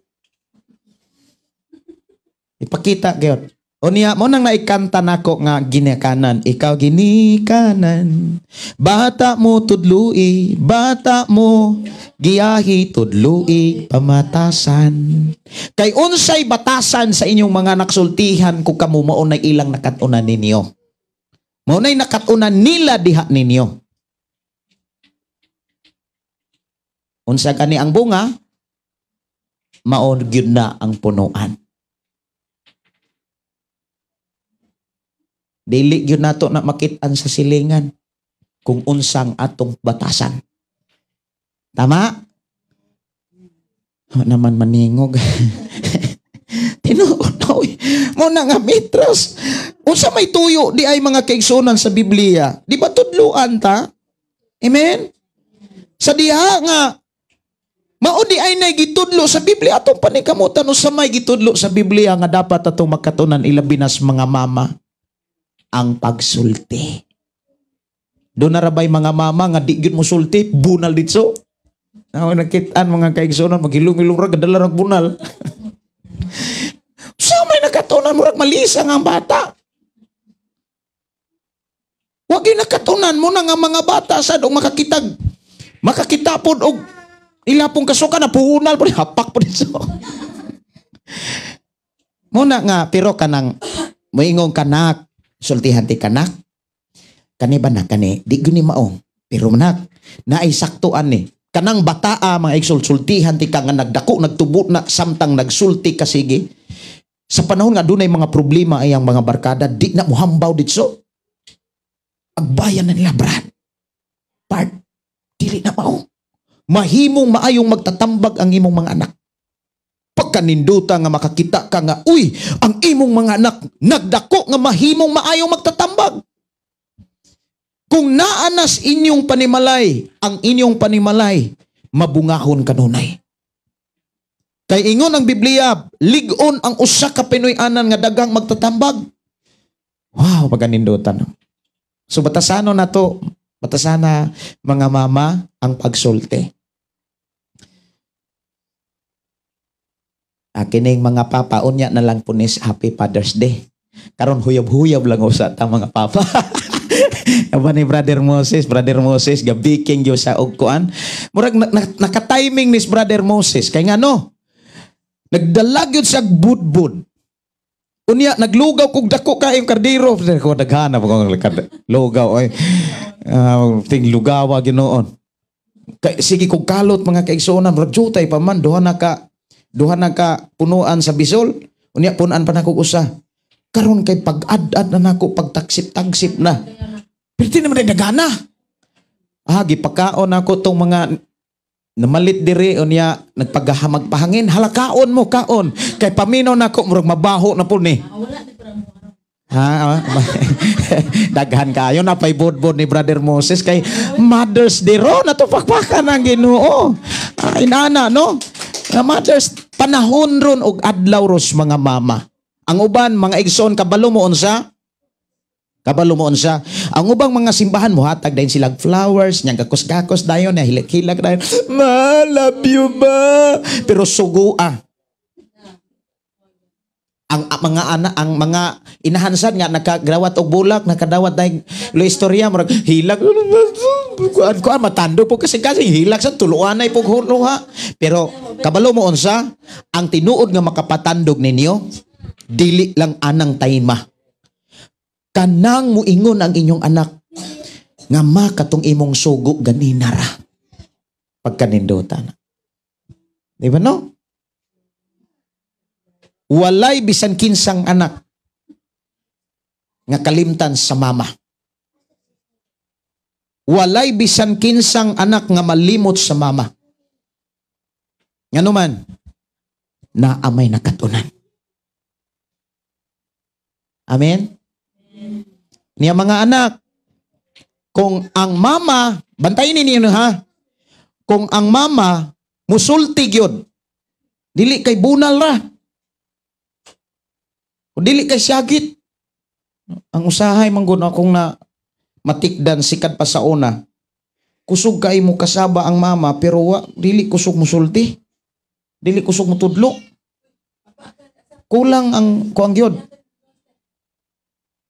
Ipakita, gayon. O niya, mo nang naikanta nako nga ginikanan. Ikaw ginikanan. Bata mo tudlui. Bata mo giyahi tudlui pamatasan. Kay unsay batasan sa inyong mga naksultihan kung kamo maunay ilang nakatunan ninyo. Maunay nakatunan nila diha ninyo. Unsa kani ang bunga? Maon gyud na ang punuan. Dili gyud nato na makitaan sa silingan kung unsang atong batasan. Tama? Naman maningog. Tinuod mo na nga mitras. Unsa may tuyo di ay mga kaigsunan sa Biblia? Di ba tudluan ta? Amen? Sa diha nga mao di ay nay gitudlo sa Biblia atong panikamutan no sa may gitudlo sa Biblia nga dapat atong makatunan ilabinas mga mama. Ang pagsulti. Doon narabay mga mama nga di gyud mo sulti, bunal ditso. Nakitaan mga kaigsunan, maghilong-hilong ra, gadala rag bunal. So may nakatunan mo rag malisa nga ang bata. Wag yung nakatunan mo na nga mga bata sa dong makakita po og ilapong kasuka na punal po, hapak po ditso. Muna nga, pero kanang moingong kanak, sultihan ti kanak. Kani ba na kani? Di guni maong. Pero manak, naisaktuan ni. Kanang bataa mga igsulsultihan ti ka nga nagdako, nagtubo na samtang nagsulti ka sige. Sa panahon nga dunay mga problema ay ang mga barkada, di na muhambaw ditso. Agbayan na nila, Brad. Part, dili na maong. Mahimong maayong magtatambag ang imong mga anak. Pagkaninduta nga makakita ka nga, uy, ang imong mga anak nagdako nga mahimong maayong magtatambag. Kung naanas inyong panimalay, ang inyong panimalay, mabungahon kanunay. Kay ingon ang Biblia, ligon ang usa ka Pinoy-anan nga dagang magtatambag. Wow, pagkanindutan. So batasano na to, batasana mga mama ang pagsulti. Kining mga papa, unya na lang punis Happy Father's Day. Karon huyab-huyab lang usa ta mga papa. Aba ni Brother Moses, gabiking yo sa ugkuan. Murag naka-timing ni Brother Moses. Kay ngano? Nagdalag yun sa budbud. Unya, naglugaw kog dako kayong kardiro. Ko daghanap ko lugaw. Ay, ting lugawa ginoon. Sige kog kalot mga kaigsuonan. Murag jutay pa man. Duha na ka punuan sa bisol. Unya, punan pa na kog usa. Karon kay pag-ad-ad na nako, pagtaksip-tagsip na. Pero di naman rin nagana. Gipakaon ako tong mga namalit diri, unya, nagpagahamag pahangin. Halakaon mo, kaon. Kay paminaw nako, murag mabaho na po ni. Daghan kayo na pay bodbod ni Brother Moses. Kay Mother's Day ro, natupakpakan ang Ginoo. Inana, no? Mother's, panahon ron og adlaw ros mga mama. Ang uban, mga igsoon, kabalo mo unsa? Ang ubang mga simbahan mo, hatag dahin silang flowers, niyang kakos-kakos dayon, hilag-hilag dayon. Ma, love you ba? Pero sugua. Ang mga inahansan nga, nakagrawat og bulak, nakadawat dahin, lo istorya, marag, hilag, kuan matando po kasi hilag sa tuluanay po luha. Pero, kabalo mo unsa? Ang tinuod nga makapatandog ninyo, dili lang anang tayma. Kanang muingon ang inyong anak nga makatong imong sugo ganinara. Pagkanindutan. Di ba no? Walay bisan kinsang anak nga kalimtan sa mama. Walay bisan kinsang anak nga malimot sa mama. Ngano man, naamay nakatunan. Amen? Niya mga anak, kung ang mama, bantayin ninyo ha, kung ang mama, musulti gyud, dili kay bunal ra, o dili kay syagit, ang usahay mangguna kung na matikdan sikat pa sa una, kusog kay mo kasaba ang mama, pero dili kusog musulti, dili kusog mutudlo, kulang ang kuang gyud.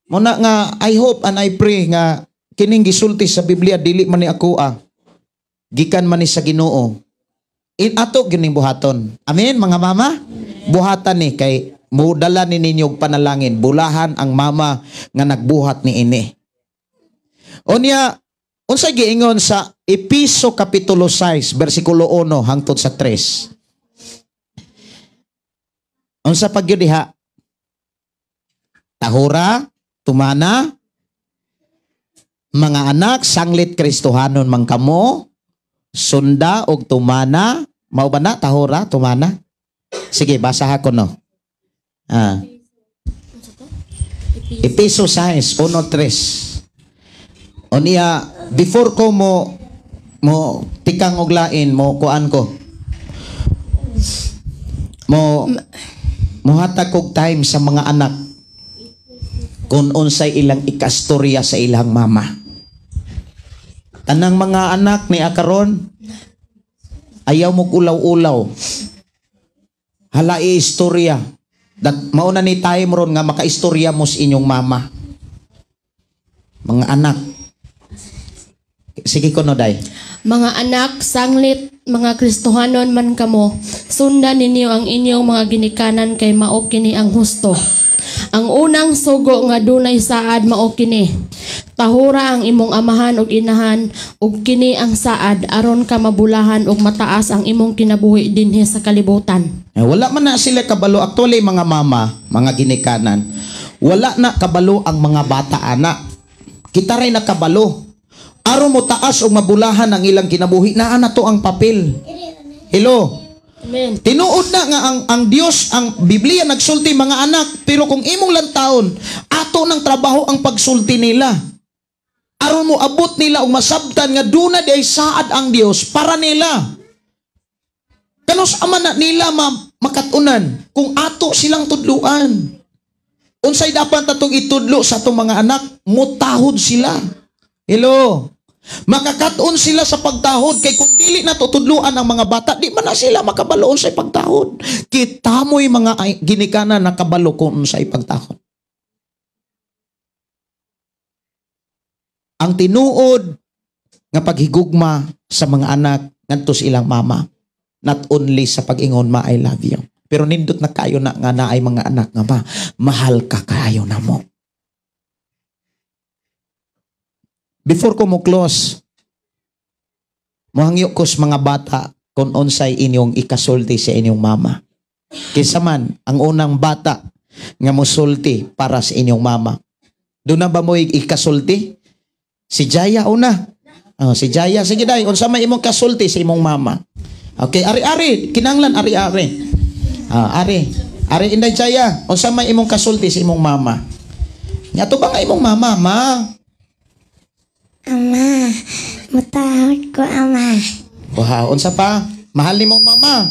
Muna nga, I hope and I pray nga kining gisulti sa Biblia, dili man ni ako gikan man ni sa Ginoo. Ato gining buhaton. Amen, mga mama? Buhatan ni, kay mudala ni ninyong panalangin. Bulahan ang mama nga nagbuhat ni ini. Unya, unsa giingon sa Episo Kapitulo 6, versikulo 1 hangtod sa 3. Unsa pag yun diha? Tahura, tumana, mga anak, sanglit Kristohanon man kamo, sunda og tumana, mao ba na, tahura, tumana? Sige, basaha ko no. Episo 6, 1-3. Unya, before ko mo tikang og lain, mo kuan ko. Mo hatag kog time sa mga anak kung unsay ilang ikastorya sa ilang mama. Tanang mga anak ni akaron, ayaw mo ulaw-ulaw. Halai istorya. Mauna ni time ron nga makaistorya mo sa inyong mama. Mga anak. Sige ko no, day. Mga anak, sanglit, mga Kristohanon man kamo, sundan ninyo ang inyong mga ginikanan kay mao kini ang husto. Ang unang sugo nga dunay saad mao kini. Tahura ang imong amahan ug inahan ug kini ang saad aron ka mabulahan ug mataas ang imong kinabuhi dinhi sa kalibutan. Wala man na sila kabalo. Actually, mga mama, mga ginikanan, wala na kabalo ang mga bata anak. Kita rin na kabalo. Aron mo taas ug mabulahan ang ilang kinabuhi, naa na to ang papel. Hello. Amen. Tinuod na nga ang Dios, ang Biblia nagsulti mga anak, pero kung imong lantaon, ato ng trabaho ang pagsulti nila. Aron mo abot nila og masabtan nga duna day saad ang Dios para nila. Kanos ama na nila makatunan kung ato silang tudluan. Unsay dapat natong itudlo sa atong mga anak? Mutahod sila. Hello. Makakatun sila sa pagtahod kay kung dili na tutudluan ang mga bata, di man na sila makabaloon sa pagtahod. Kita mo'y mga ginikanan nakabalo kung sa ipagtahod. Ang tinuod nga paghigugma sa mga anak ngadto sa ilang mama, not only sa pag-ingon ma I love you, pero nindot na kayo na nga naay mga anak nga mahal ka kayo na mo. Before ko mo close, mohangyo ko sa mga bata kung unsay inyong ikasulti sa inyong mama. Kaysa man ang unang bata nga mosulti para sa inyong mama. Doon na ba mo ikasulti? Si Jaya una. Si Jaya, sige day, unsa may imong kasulti sa imong mama. Okay, ari-ari, kinanglan ari-ari. Ari inday Jaya, unsa may imong kasulti sa imong mama. Nya to ba nga imong mama, ma? Ama, matahod ko, ama. Wow, unsa pa? Mahal ni mong mama.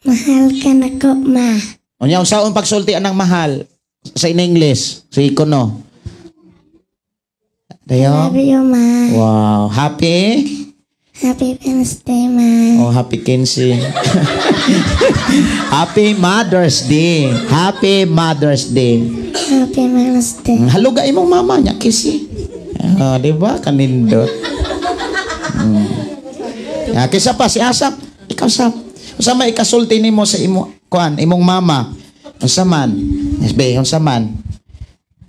Mahal ka na ko, ma. Unya unsa ang pagsulti anang mahal sa in English? Sa ikono. Dayo. Love you, ma. Wow, happy? Happy Wednesday, ma. Oh, happy Kenzie. Happy Mother's Day. Happy Mother's Day. Happy Wednesday. Haluga imong mama nya kisi. Di ba? Kanindot. Kisa pa si Asap. Ikaw Sap. Unsa may ikasulti nimo sa imong mama? Unsa man? Esbe, unsa man?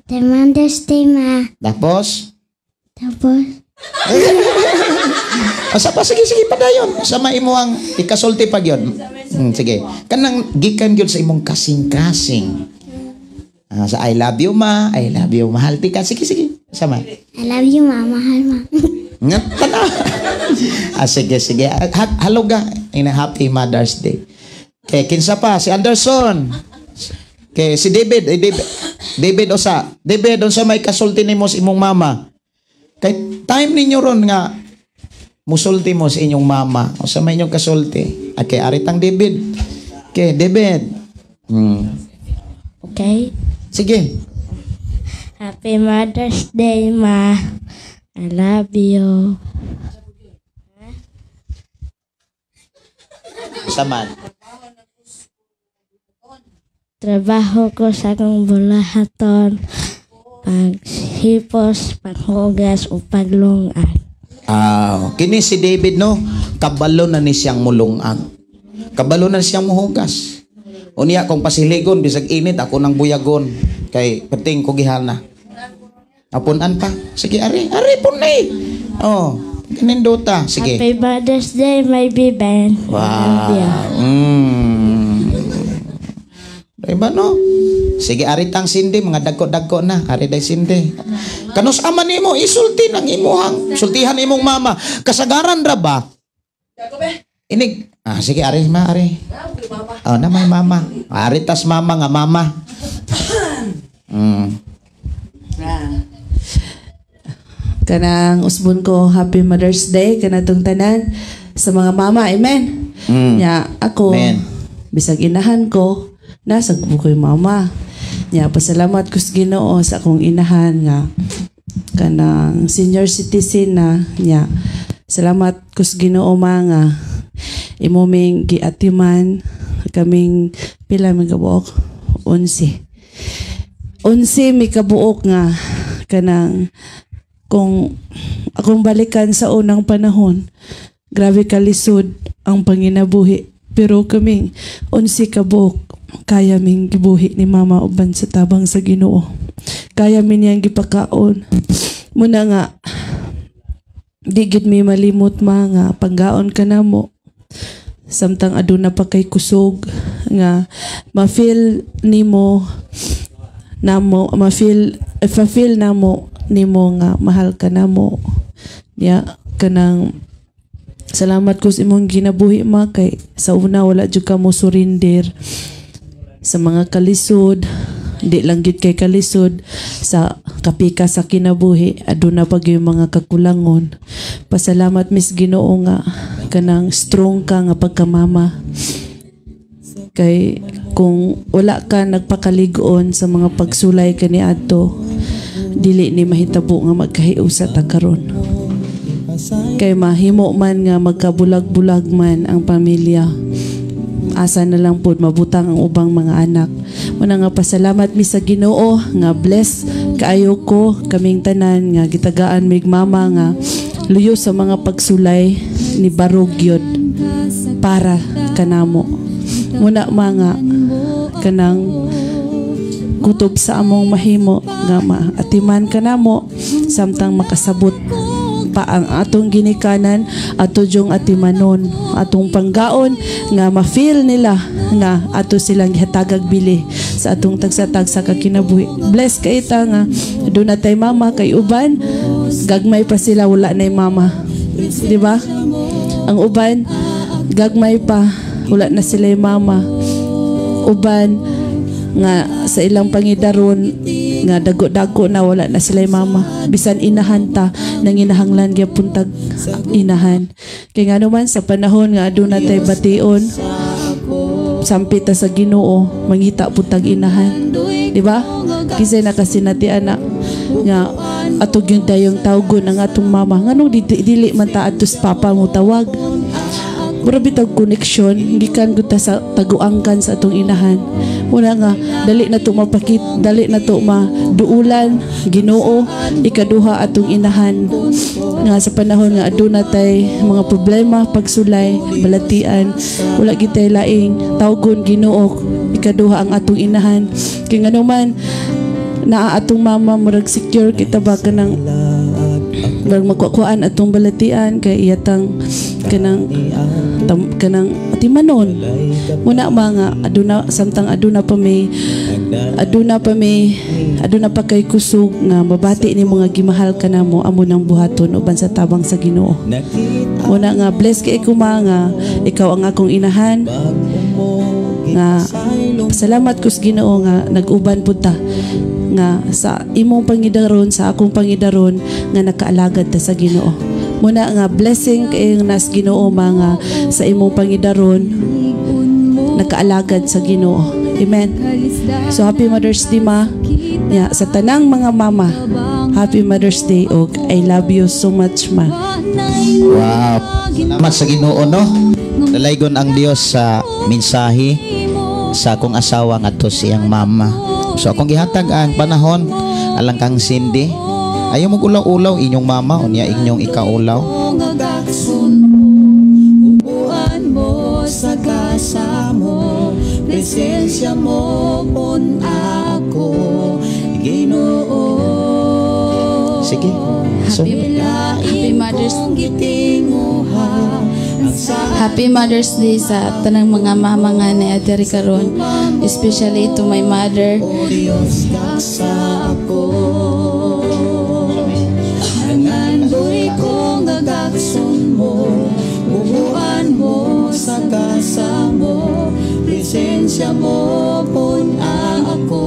The Mother's Day, ma. Tapos? Asa pa sige padayon. Unsa may imong ikasulti pag yon? Sige. Kanang gikan gyud sa imong kasing-kasing. Sa I love you ma, I love you mahal ti ka. Sige. Sama. I love you, ma. Mahal, ma. Ngata na. Sige. Haloga. Happy Mother's Day. Kay kinsa pa? Si Anderson. Kay si David. David osa. David, unsa may kasulti nimo sa imong mama? Kay time ninyo ron nga musulti mo sa inyong mama. Unsa may inyong kasulti? Okay, aritang David. Okay, David. Okay. Sige. Happy Mother's Day, ma. I love you. Saman. Trabaho ko sa akong bulahaton, paghipos, panghugas o paglungag. Kini si David no, kabalo na ni siyang mulungag. Kabalo na siyang muhugas. Unya kung pasiligon bisag init ako nang buyagon kay penting ko gihana. Apunan pa. Sige ari pun ni. Oh, kanindota. Sige. Happy Mother's Day, my baby. Wow. Diba no? Sige, aritang sindi, mga dagko-dagko na. Ari day sindi. Kanus aman nimo isulti ng imuhang, sultihan imong mama. Kasagaran ra ba? Inig. Sige, ari. Na may mama. Aritas mama nga mama. Kanang usbon ko, Happy Mother's Day kanatong tanan sa mga mama. Amen. Nya ako, Amen. bisag inahan ko, nasa ko yung mama. Nya pasalamat ko sa Ginoo sa akong inahan nga kanang senior citizen na nya. Salamat ko sa Ginoo nga imoming giatiman kaming pila mi kabuok 11 mi kabuok nga kanang kung akong balikan sa unang panahon, grabe kalisod ang panginabuhi. Pero kaming 11 kabuok kaya ming gibuhi ni mama uban sa tabang sa Ginoo. Kaya min yang gipakaon. Muna nga di gid mi malimot nga panggaon ka namo. Samtang aduna pa kay kusog nga ma-feel nimo namo ma-feel namo nimo nga mahal ka namo. Ya kanang salamat ko sa imong ginabuhi ma kay sa una wala jud ka mo surrender sa mga kalisod. Di lang gid kay kalisod sa kapika sa kinabuhi aduna pa gyud mga kakulangon. Pasalamat Miss Ginoo nga kanang strong ka nga pagkamama. Kay kung wala ka nagpakalig-on sa mga pagsulay kaniadto dili ni mahitabo nga magkahiusa ta karon. Kay mahimo man nga magkabulag-bulag man ang pamilya. Asa na lang po mabutang ang ubang mga anak. Muna nga pasalamat mi sa Ginoo nga bless kaayo ko kaming tanan nga gitagaan mig mama nga luyo sa mga pagsulay ni barog gyud para kanamo. Muna mga kanang kutob sa among mahimo nga maatiman kanamo samtang makasabot pa ang atong ginikanan ato jong atimanon atong panggaon nga ma-feel nila nga ato silang gihatagag bili sa atong tagsa-tagsa ka kinabuhi. Bless kay ta nga aduna tay mama kay uban gagmay pa sila wala nay mama. Di ba? Ang uban gagmay pa wala na sila mama. Uban nga sa ilang pangidaron nga dago-dago na wala na sila mama. Bisan inahan ta nang inahanglan gyapon tag inahan. Kay nga naman sa panahon nga aduna tay bation sampita sa Ginoo mangita pud tag inahan. Di ba? Kisay nakasinatian na nga atog yung dayong tawgon ang atong mama. Nganong dili man ta atos papa mo tawag. Mura bitag connection gikan gud ta sa taguangkan sa atong inahan. Una nga dali na to mapakit, dali na to maduulan Ginoo ikaduha atong inahan nga sa panahon nga aduna tay mga problema pagsulay balatian wala gitay laing tawgon Ginoo ikaduha ang atong inahan. Kay ngano man naa atong mama murag secure kita ba kanang murag magkukuan atong balatian kay iyatang kanang timanon muna mga aduna samtang aduna pa kay kusog nga mabati ni mga gimahal kanamo amo nang buhaton uban sa tabang sa Ginoo. Muna nga bless kay ko nga ikaw ang akong inahan nga salamat ko sa Ginoo nga nag-uban pud ta nga sa imong pangidaron sa akong pangidaron nga nakaalagad ta sa Ginoo. Muna nga blessing kay nas Ginoo mga sa imong pangidaron nakaalagad sa Ginoo. Amen. So happy Mother's Day ma. Yeah, sa tanang mga mama, happy Mother's Day og I love you so much ma. Wow. Salamat sa Ginoo no. Dalaygon ang Dios sa mensahe sa akong asawa ngadto siyang mama. So akong gihatag ang panahon alang kang Cindy. Ayaw mo ulaw-ulaw inyong mama o niya inyong ikaulaw. Ubuan mo sa kasa mo, presensya mo pun ako, Ginoo. Sige. So, Happy Mother's Day sa tanang mga mama nga na adiri karon, especially to my mother. Diyos ka sa ako. Ubuan mo sa kasa mo, presensya mo pun ako.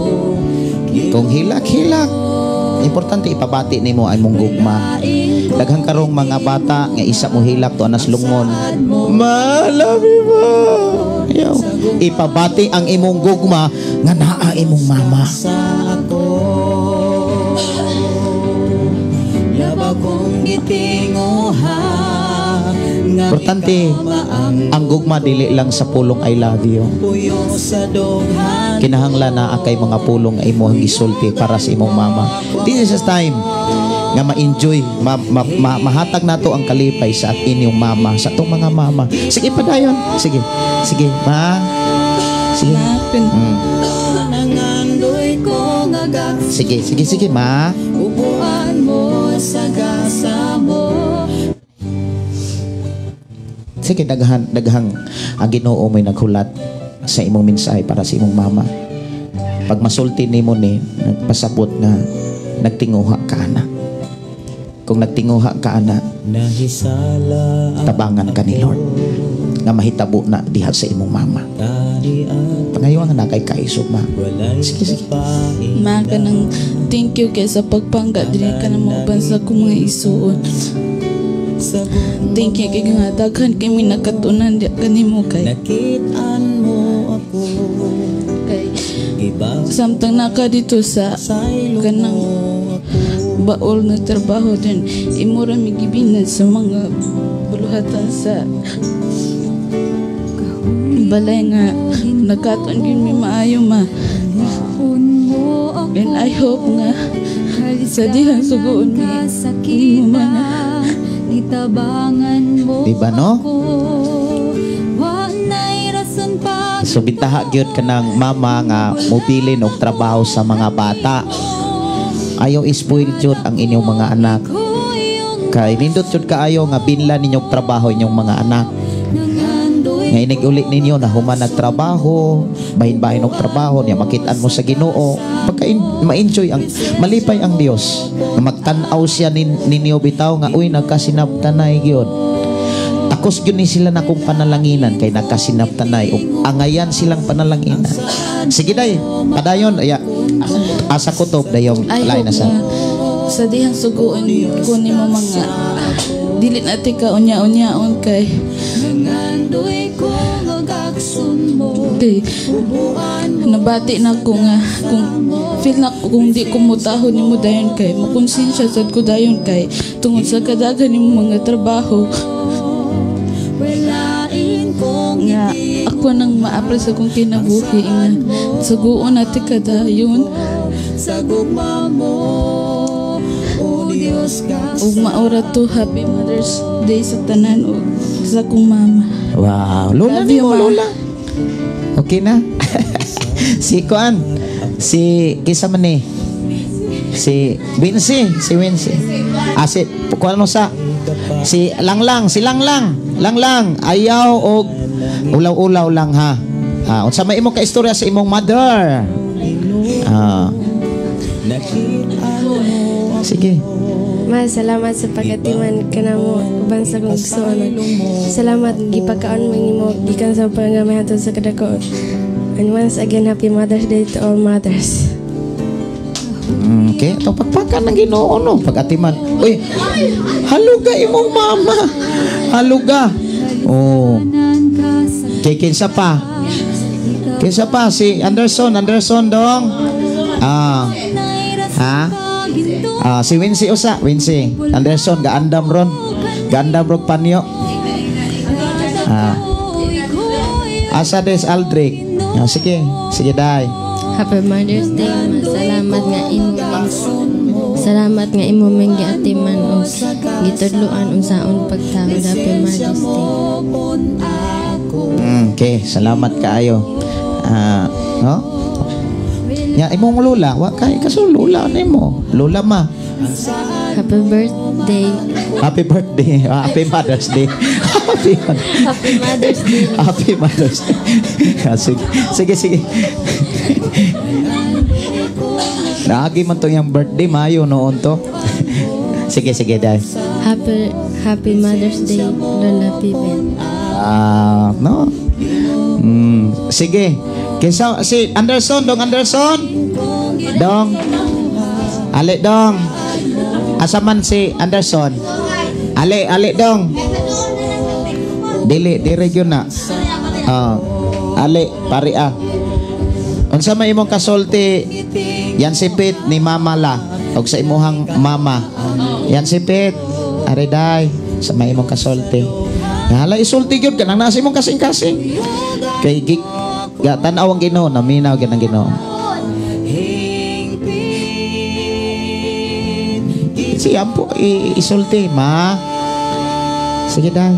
kung hilak-hilak, importante ipabati nimo ay mong gugma. Daghang karong mga bata nga isa mo hilak to anas lungon. Malabi ba? Ayaw. Ipabati ang imong gugma nga naa imong mama. Importante ang gugma dili lang sa pulong I love you. Kinahanglan na akay mga pulong ay imong gisulti para sa imong mama. This is time nga ma-enjoy, mahatag nato ang kalipay sa inyong mama, sa atong mga mama. Sige padayon. Sige. Sige, ma. Sige. Nangandoy ko nga Sige, ma. upuan mo sa gasa mo. Sige, daghang ang Ginoo may naghulat sa imong mensahe para sa imong mama. Pag masulti nimo ni, nagpasabot nga nagtinguha ka ana. Kung nagtinguha ka ana, tabangan ka ni Lord nga mahitabo na diha sa imong mama. Pangayo nga nakay kaisog, ma. Sige. Ma, kanang thank you kay sa pagpangga dili ka na mauban sa akong mga isuon. Thank you kay nga daghan kay mi nakatunan di kanimo kay samtang naka dito sa kanang baol na trabaho din imo ra mi gibinan sa mga buluhatan sa balay nga nagkaton gyud mi maayo, ma. And I hope nga sa dihang sugoon mi imo mga itabangan mo. Diba, no? Wa nay rason pa. So bitaha gyud kanang mama nga mobilin og trabaho sa mga bata. Ayaw ispoil jud ang inyong mga anak. Kay nindot jud kaayo nga binlan ninyong trabaho inyong mga anak. Nga inig-uli ninyo na human nagtrabaho, bahin-bahin og trabaho niya makitaan mo sa Ginoo. Pagka ma-enjoy ang malipay ang Dios. Na magtan-aw siya ninyo bitaw nga uy nagkasinabtanay gyud. Takos gyud ni sila na kung panalanginan kay nagkasinabtanay ug angayan silang panalanginan. Sige day, padayon asa kutob dayong lain na sa dihang sugoon ko nimo mga dili natin ka unya-unyaon kay nabati na ko nga kung feel na ko kung di ko mutahon nimo dayon kay makonsensya sad ko dayon kay tungod sa kadaghan nimo mga trabaho nga ako nang maapres akong kinabuhi nga sugoon natin ka dayon sa gugma mo, o Diyos ka. ug maura to Happy Mother's Day sa tanan ug sa kong mama. Wow, lola Love ni you, mo, ma. lola. Okay na. Si Kuan, si kisa man ni. Si Wincy. Si Kuan mo sa si Langlang, Langlang, ayaw og ulaw-ulaw lang ha. Unsa may imong kaistorya sa imong mother? Sige. Ma, salamat sa pagatiman ka na mo uban sa kong igsoon. Salamat gipakaon mo nimo gikan sa panggamay hatod sa kadako. And once again, Happy Mother's Day to all mothers. Okay, itong pagpakan ng Ginoo no, pagatiman. Uy, haluga imong mama. Haluga. Oh. Kinsa pa? Si Anderson dong. Si Wincy usa, Anderson gaandam ron panyo. Asa des Aldrich. Sige day. Happy Mother's Day, ma. Salamat nga imo meng giatiman o gitudloan unsaon pagtawad. Happy Mother's Day. Okay, salamat kaayo. No? Ya imong lula, wa kay kaso lula nimo. Lula ma. Happy birthday. Happy birthday. Happy Mother's Day. Happy Mother's Day. Happy Mother's Day. Sige. Naagi man to yung birthday Mayo noon to. Sige dai. Happy Mother's Day, Lola Piben. No. Sige. Kinsa si Anderson. Dong. Ale dong. Asa man si Anderson? Ale dong. Dili yun na. Ale pari unsa may imong kasulti yan sipit ni mama la og sa imuhang mama yan sipit ariday sa may imong kasulti hala isulti gyud kanang nasa imong kasing-kasing kay tan-aw ang Ginoo naminaw gyud ang Ginoo siya po isulti ma sige day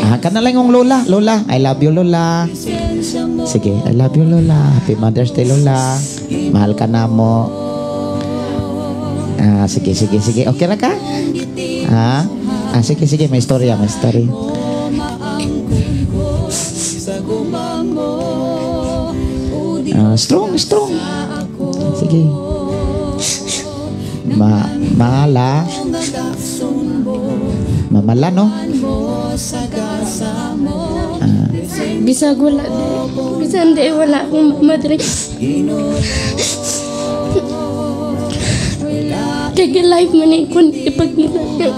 Ka na lang yung Lola. Lola, I love you, Lola. Sige, I love you, Lola. Happy Mother's Day, Lola. Mahal ka na mo. Sige. Okay na ka? Sige. May story. Strong. Sige. Mamala, no? Bisag wala di. Bisan di wala akong madre. Kaya life man ikon ipagkita.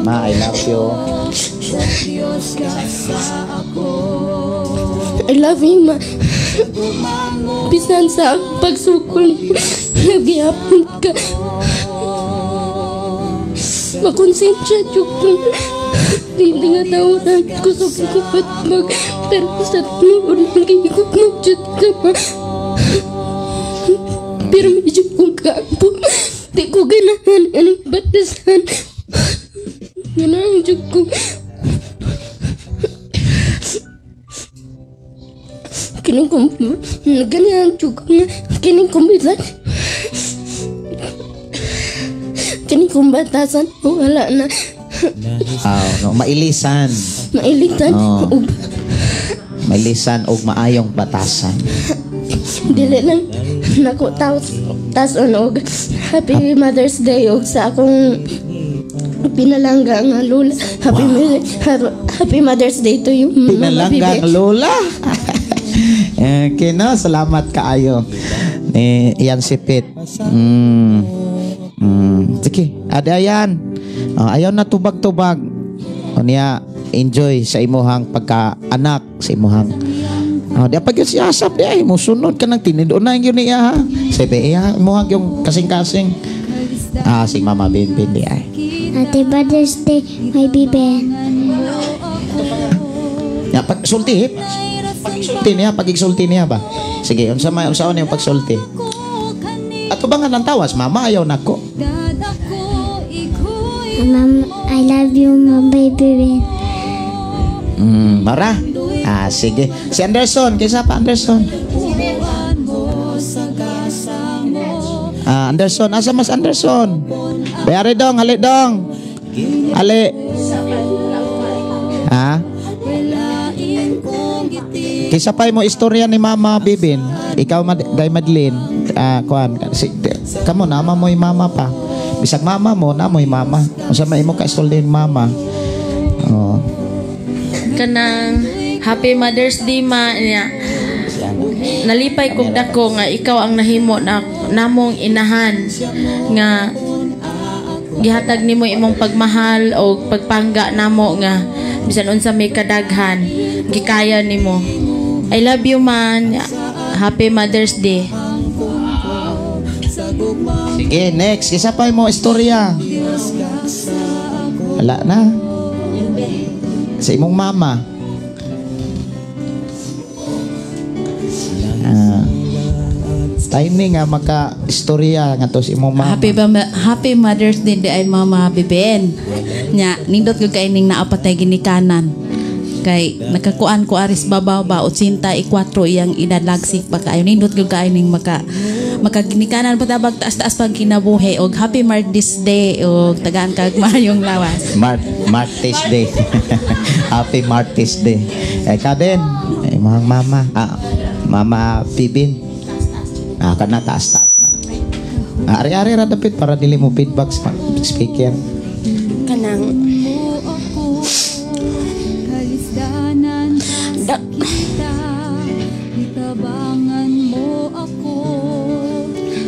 Ma, I love you. I love you, ma. Bisan sa pagsukol, nagyapon ka. Makonsensya ko. Hindi nga tawanan ko sa pagkupat mag. Pero sa tunoon, mag-iikot mag-jud ka pa. Pero medyo kong kapo. Di ko ganahan anong batasan. Ganahan jud ko. Kining kong ganahan jud ko. Kining kong bisan. Kining kong batasan. Wala na. No, mailisan. Mailitan. Mailisan og maayong batasan. Dili lang nako tas og Happy Mother's Day og sa akong pinalangga nga lola. Happy Mother's Day to you. Pinalangga ang lola. Okay, no? Salamat kaayo. Iyan si Pit. Sige, ada yan. Ayaw na tubag-tubag. O niya, enjoy sa imuhang pagka-anak sa imuhang. Di pag yung siyasap di ay mo sunod ka ng tinido na yun niya ha. Sabi iya imuhang yung kasing-kasing. Si Mama Binbin di ay. Happy Mother's Day, my baby. Ya pag-sulti. Pag-sulti niya ba? Sige, unsaon yung pag-sulti? Ato ba nga ng tawas? Mama, ayaw na ko. Mom, I love you, my baby. Mara? Sige. Si Anderson, kaysa pa Anderson? Anderson, asa mas Anderson? Bayari dong, hali dong. Hali. Kaysa pa mo istorya ni Mama Bibin. Ikaw, Day Madeline. Kuan. Kamo, nama mo yung mama pa. Bisag mama mo, na mo yung mama. Kung may mo ka-istorya ni Mama. Kanang Happy Mother's Day ma niya. Nalipay kog dako nga ikaw ang nahimo na namong inahan nga gihatag nimo imong pagmahal o pagpangga namo nga bisan unsa may kadaghan gikaya nimo. I love you man. Happy Mother's Day. Sige, next. Isa pa mo istorya. Wala na. Sa imong mama. Timing nga maka-istorya nga to sa imong mama. Happy Mother's Day di ay Mama Biben. Nya nindot gyud kay ning naapatay ginikanan. Kay nakakuan ko aris babaw ba 84 iyang edad lagsik pa kaayo nindot gyud kay ning makaginikanan patabag taas-taas pag kinabuhi og Happy Mother's Day og tagaan kag maayong lawas. Mother's Day. Happy Mother's Day. Ka din, imong mama. Mama Bibin. Kana taas-taas na. Ari-ari ra dapit para dili mo feedback sa speaker. Kanang itabangan mo ako.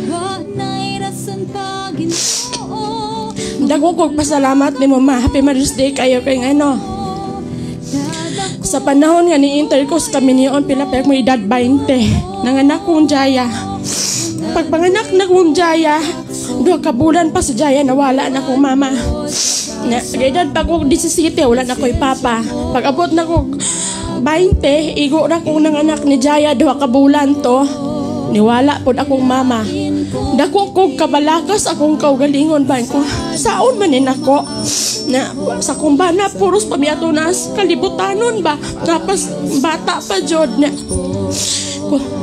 Hanay rason Ginoo. dagko kog pasalamat ni Mama. Happy Mother's Day kayo kay ano. Sa panahon nga ni intercourse kami niyon pila pa mo edad 20. Nanganak kong Jaya. Pagpanganak na kong Jaya, 2 ka bulan pa sa Jaya nawala na kong mama. Na edad pa ko 17 wala na ko'y papa. Pag abot na ko 20, igo na kong nanganak ni Jaya 2 ka bulan to. Niwala pod akong mama. dako kog kabalakas akong kaugalingon ba ko. Saon man ni nako na sa kumbana puros pamiato nas kalibutanon ba. Tapos bata pa jud na.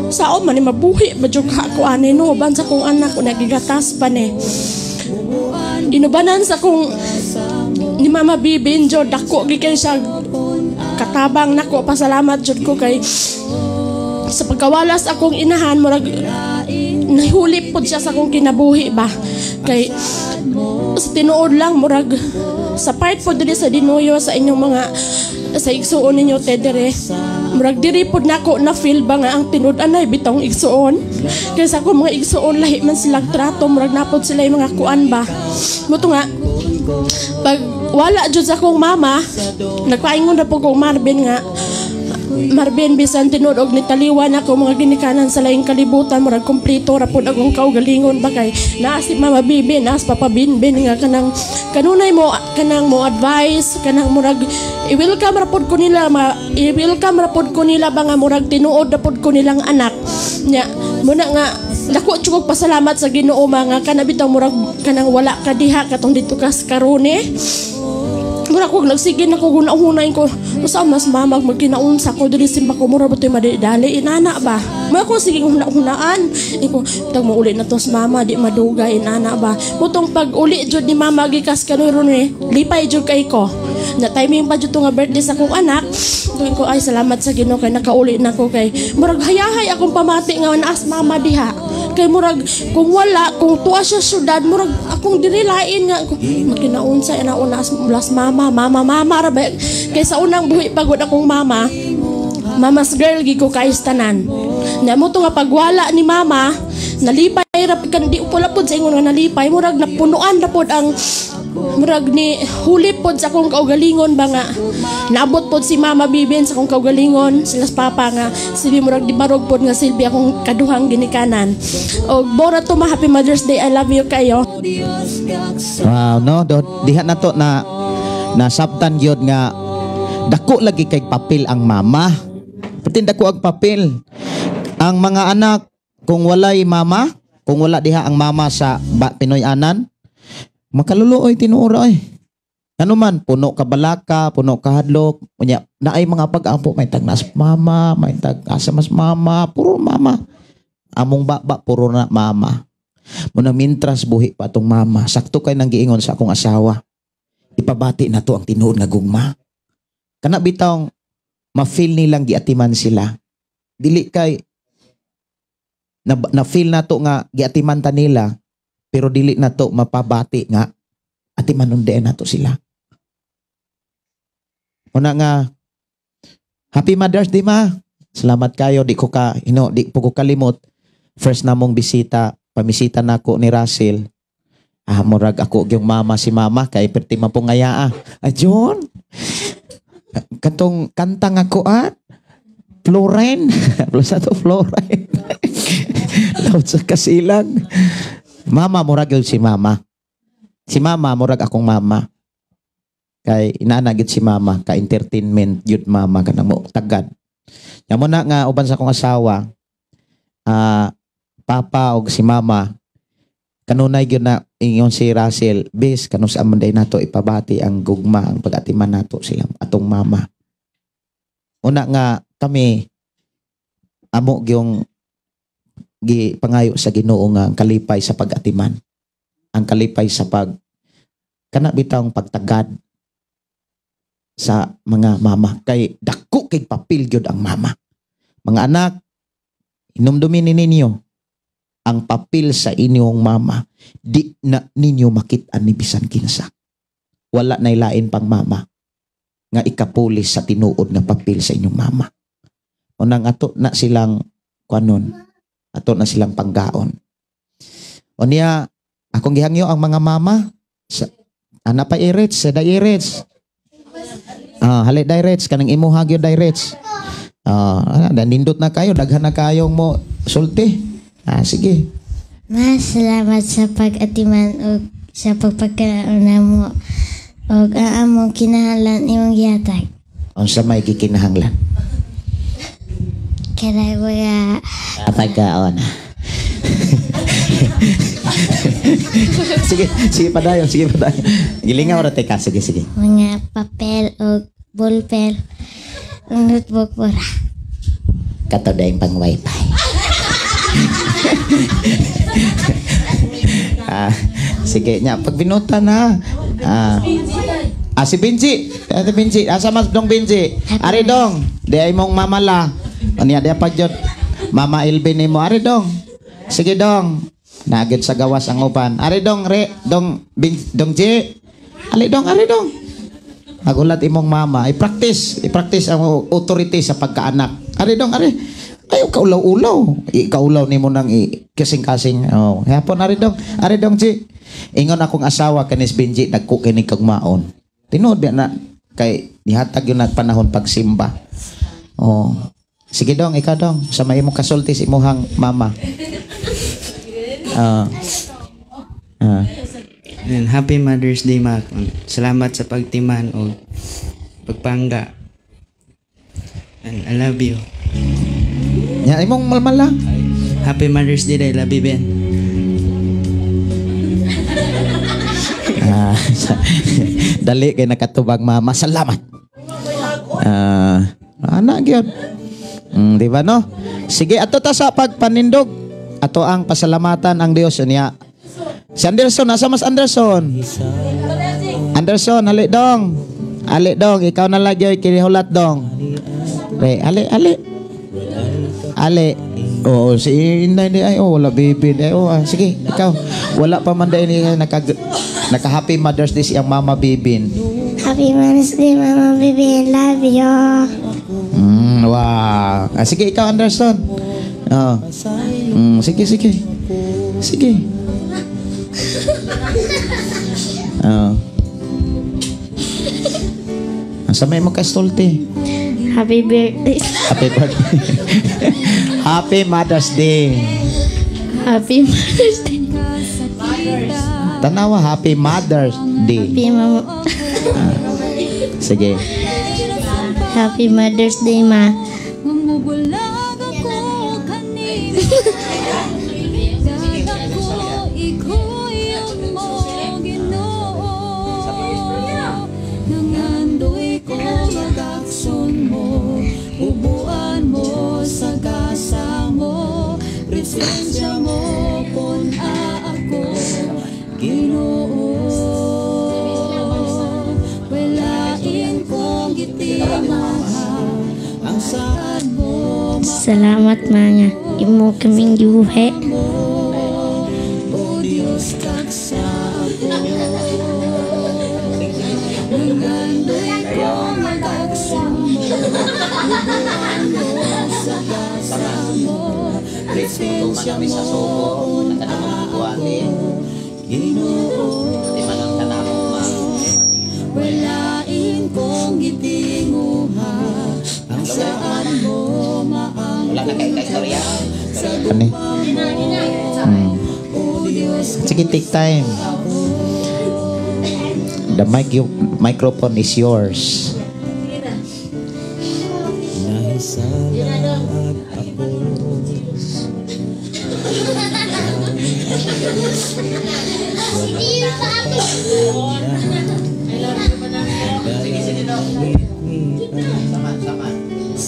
Saon man ni mabuhi ba jud ako ani no ban sa kong anak ko nagigatas pa ni. Inubanan sa kong ni Mama Bibin jud dako gikay siya katabang nako. Pasalamat jud ko kay sa pagkawalas akong inahan murag nahulip pod siya sa akong kinabuhi ba kay sa tinuod lang murag sa part pod diri sa Dinuyo sa inyong mga sa igsuon ninyo tedere murag diri pod nako na feel ba nga ang tinud anay bitong igsuon kaysa ako mga igsuon lahi man silang trato murag napod sila yung mga kuan ba moto nga pag wala jud sa akong mama nagpaingon na po kong Marvin bisan tinud og nitaliwan ako mga ginikanan sa laing kalibutan murag kompleto ra pud akong kaugalingon ba kay naa si Mama Bibi naa si Papa Binbin nga kanunay mo kanang mo advice kanang murag i-welcome ra pud ko nila ba nga murag tinuod ra pud ko nilang anak nya muna nga dako jud pasalamat sa Ginoo nga kana bitaw murag kanang wala ka diha katong dito kas karone mura ko nagsigin ako gunahunay ko usa mas mamag magkinaunsa ko diri simba ko mura batoy madali inana ba mo ko sige hunaan iko tag mo uli na tos mama di madugay inana ba mutong pag uli jud ni mama gikas kanuron ni lipay jud kay ko na timing pa jud nga birthday sa akong anak ko ay salamat sa Ginoo kay nakauli na ko kay murag hayahay akong pamati nga naas mama diha kay murag kung wala kung tuwa siya syudad murag akong diri lain nga makinaunsa ina unas mama ra ba kay sa unang buhi pagod akong mama's girl gi ko kay tanan nya mo to nga pagwala ni mama nalipay ra kan di pula pod sa ingon nga nalipay murag napunuan ra pod ang murag ni hulip pod sa akong kaugalingon ba nga naabot pod si Mama Bibin sa akong kaugalingon sila sa papa nga sibi murag di barog pod nga silbi akong kaduhang ginikanan og bora to happy Mother's Day I love you kayo. Wow no diha na to na nasabtan gyud nga dako lagi kay papel ang mama pati dako ag papel ang mga anak kung walay mama kung wala diha ang mama sa Pinoy anan makaluluoy tinuora ano man puno ka balaka puno ka hadlok unya naay mga pag-ampo may tagnas mama may tag asa mas mama puro mama among baba puro na mama muna mintras buhi pa tong mama sakto kay nang giingon sa akong asawa ipabati na to ang tinuod nga gugma kana bitawng ma-feel nilang giatiman sila dili kay na feel na to nga giatiman ta nila pero dili na to mapabati nga atiman unde na to sila una nga happy Mother's Day ma salamat kayo di po ko kalimot first namong bisita pamisita nako ni Russell murag ako yung mama si mama kay perti man po ngayaa John katong kanta nga ko Florine plus ato Florine laut sa kasilang mama murag yun si mama murag akong mama kay inaanagit si mama ka entertainment yun mama kanang mo tagad nya mo na nga uban sa akong asawa papa og si mama kanunay gyud na ingon si Russell bis kanus amanday nato ipabati ang gugma ang pag-atiman nato sila atong mama una nga kami amo gyung pangayo sa Ginoo nga ang kalipay sa pag-atiman ang kalipay sa kana bitawng pagtagad sa mga mama kay dako kay papil gyud ang mama mga anak inumdumin ninyo ang papel sa inyong mama di na ninyo makit-an ni bisan kinsa wala nay lain pang mama nga ikapulis sa tinuod nga papel sa inyong mama unang ato na silang kuanon ato na silang panggaon unya akong gihangyo ang mga mama sa ana pa irets sa direts hali direts kanang imo hagyo direts nindot na kayo daghan na kayong mo sulti sige Mas salamat sa pag-atiman o sa pagpagkauna mo o ang among kinahanglan imong gihatag. Unsa may gikinahanglan? Kaya wala pagkaon. Sige padayon. Gilingaw ra teka, sige. Mga papel o ballpen. Ang notebook po ra. Kato dayong pang wifi. Sige nya, pag binuta na. Si Binji. Ate Binji, asa mas dong Binji? Ari dong. Di ay mong mamala. Anya dia pagyot. Mama Elvin mo ari dong. Sige dong. Nagit sa gawas ang upan. Ari dong dong J. Ari dong. Magulat imong mama. I-practice ang authority sa pagkaanak. Ari dong. Ayaw kaulaw-ulaw. Ikaulaw ni mo nang kasing-kasing. Oh, hapon ari dong J. Ingon akong asawa kanis Binji nagko kini kag maon. Tinuod na kay nihatag yun na panahon pagsimba. Oh. Sige dong, ikaw dong. Sa may imong kasulti si imuhang mama. And Happy Mother's Day, ma. Salamat sa pagtiman o pagpangga. And I love you. Yan, imong malmala. Happy Mother's Day, I love you, Ben. Dali kay nakatubag mama. Salamat. Anak gyud. Di ba no? Sige, ato ta sa pagpanindog. Ato ang pasalamatan ang Dios niya. Si Anderson, nasa mas Anderson? Anderson, ali dong. Ikaw na lagyoy kinihulat dong. Ali. Oo, si Inday di ay wala baby. Sige, ikaw. Wala pa man dahil naka Happy Mother's Day siyang Mama Bibin. Happy Mother's Day, Mama Bibin. Love you. Wow. Sige, ikaw Anderson. Sige. Sa may mo kastulti. Happy birthday. Happy Mother's Day. Happy Mother's Day. Tanawa, Happy Mother's Day. Happy Mama. Sige. Happy Mother's Day, ma. Ubuan mo sa gasa mo, presensya mo kung ako Ginoo. Walain kong gitimahan ang saan mo. Salamat mga imo kaming gibuhi. O Diyos kaksa ako, nangandoy ko magaksa mo. Ubuan mo sa gasa mo, presensya mo kung ako Ginoo. Walain kong gitinguha ang saan mo maangkong sa gupa mo. O Diyos Sige, take time. The microphone is yours.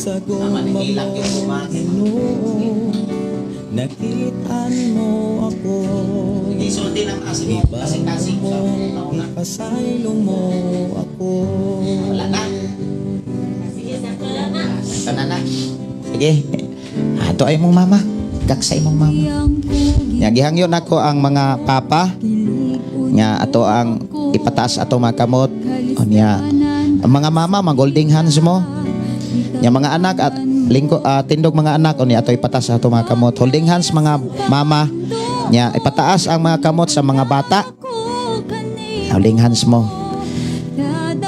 sa gumamang Ginoo, nakitaan mo ako, ibabaw mo, ipasaylong mo ako. Sige, ato ay mong mama, kaksay mong mama. Nga gihangyon ako ang mga papa, nga ato ang ipataas ato mga kamot, o niya ang mga mama, mga golding hands mo. Yang mga anak at tindog mga anak o niya ato ipataas ato mga kamot. Holding hands mga mama, niya ipataas ang mga kamot sa mga bata. Holding hands mo.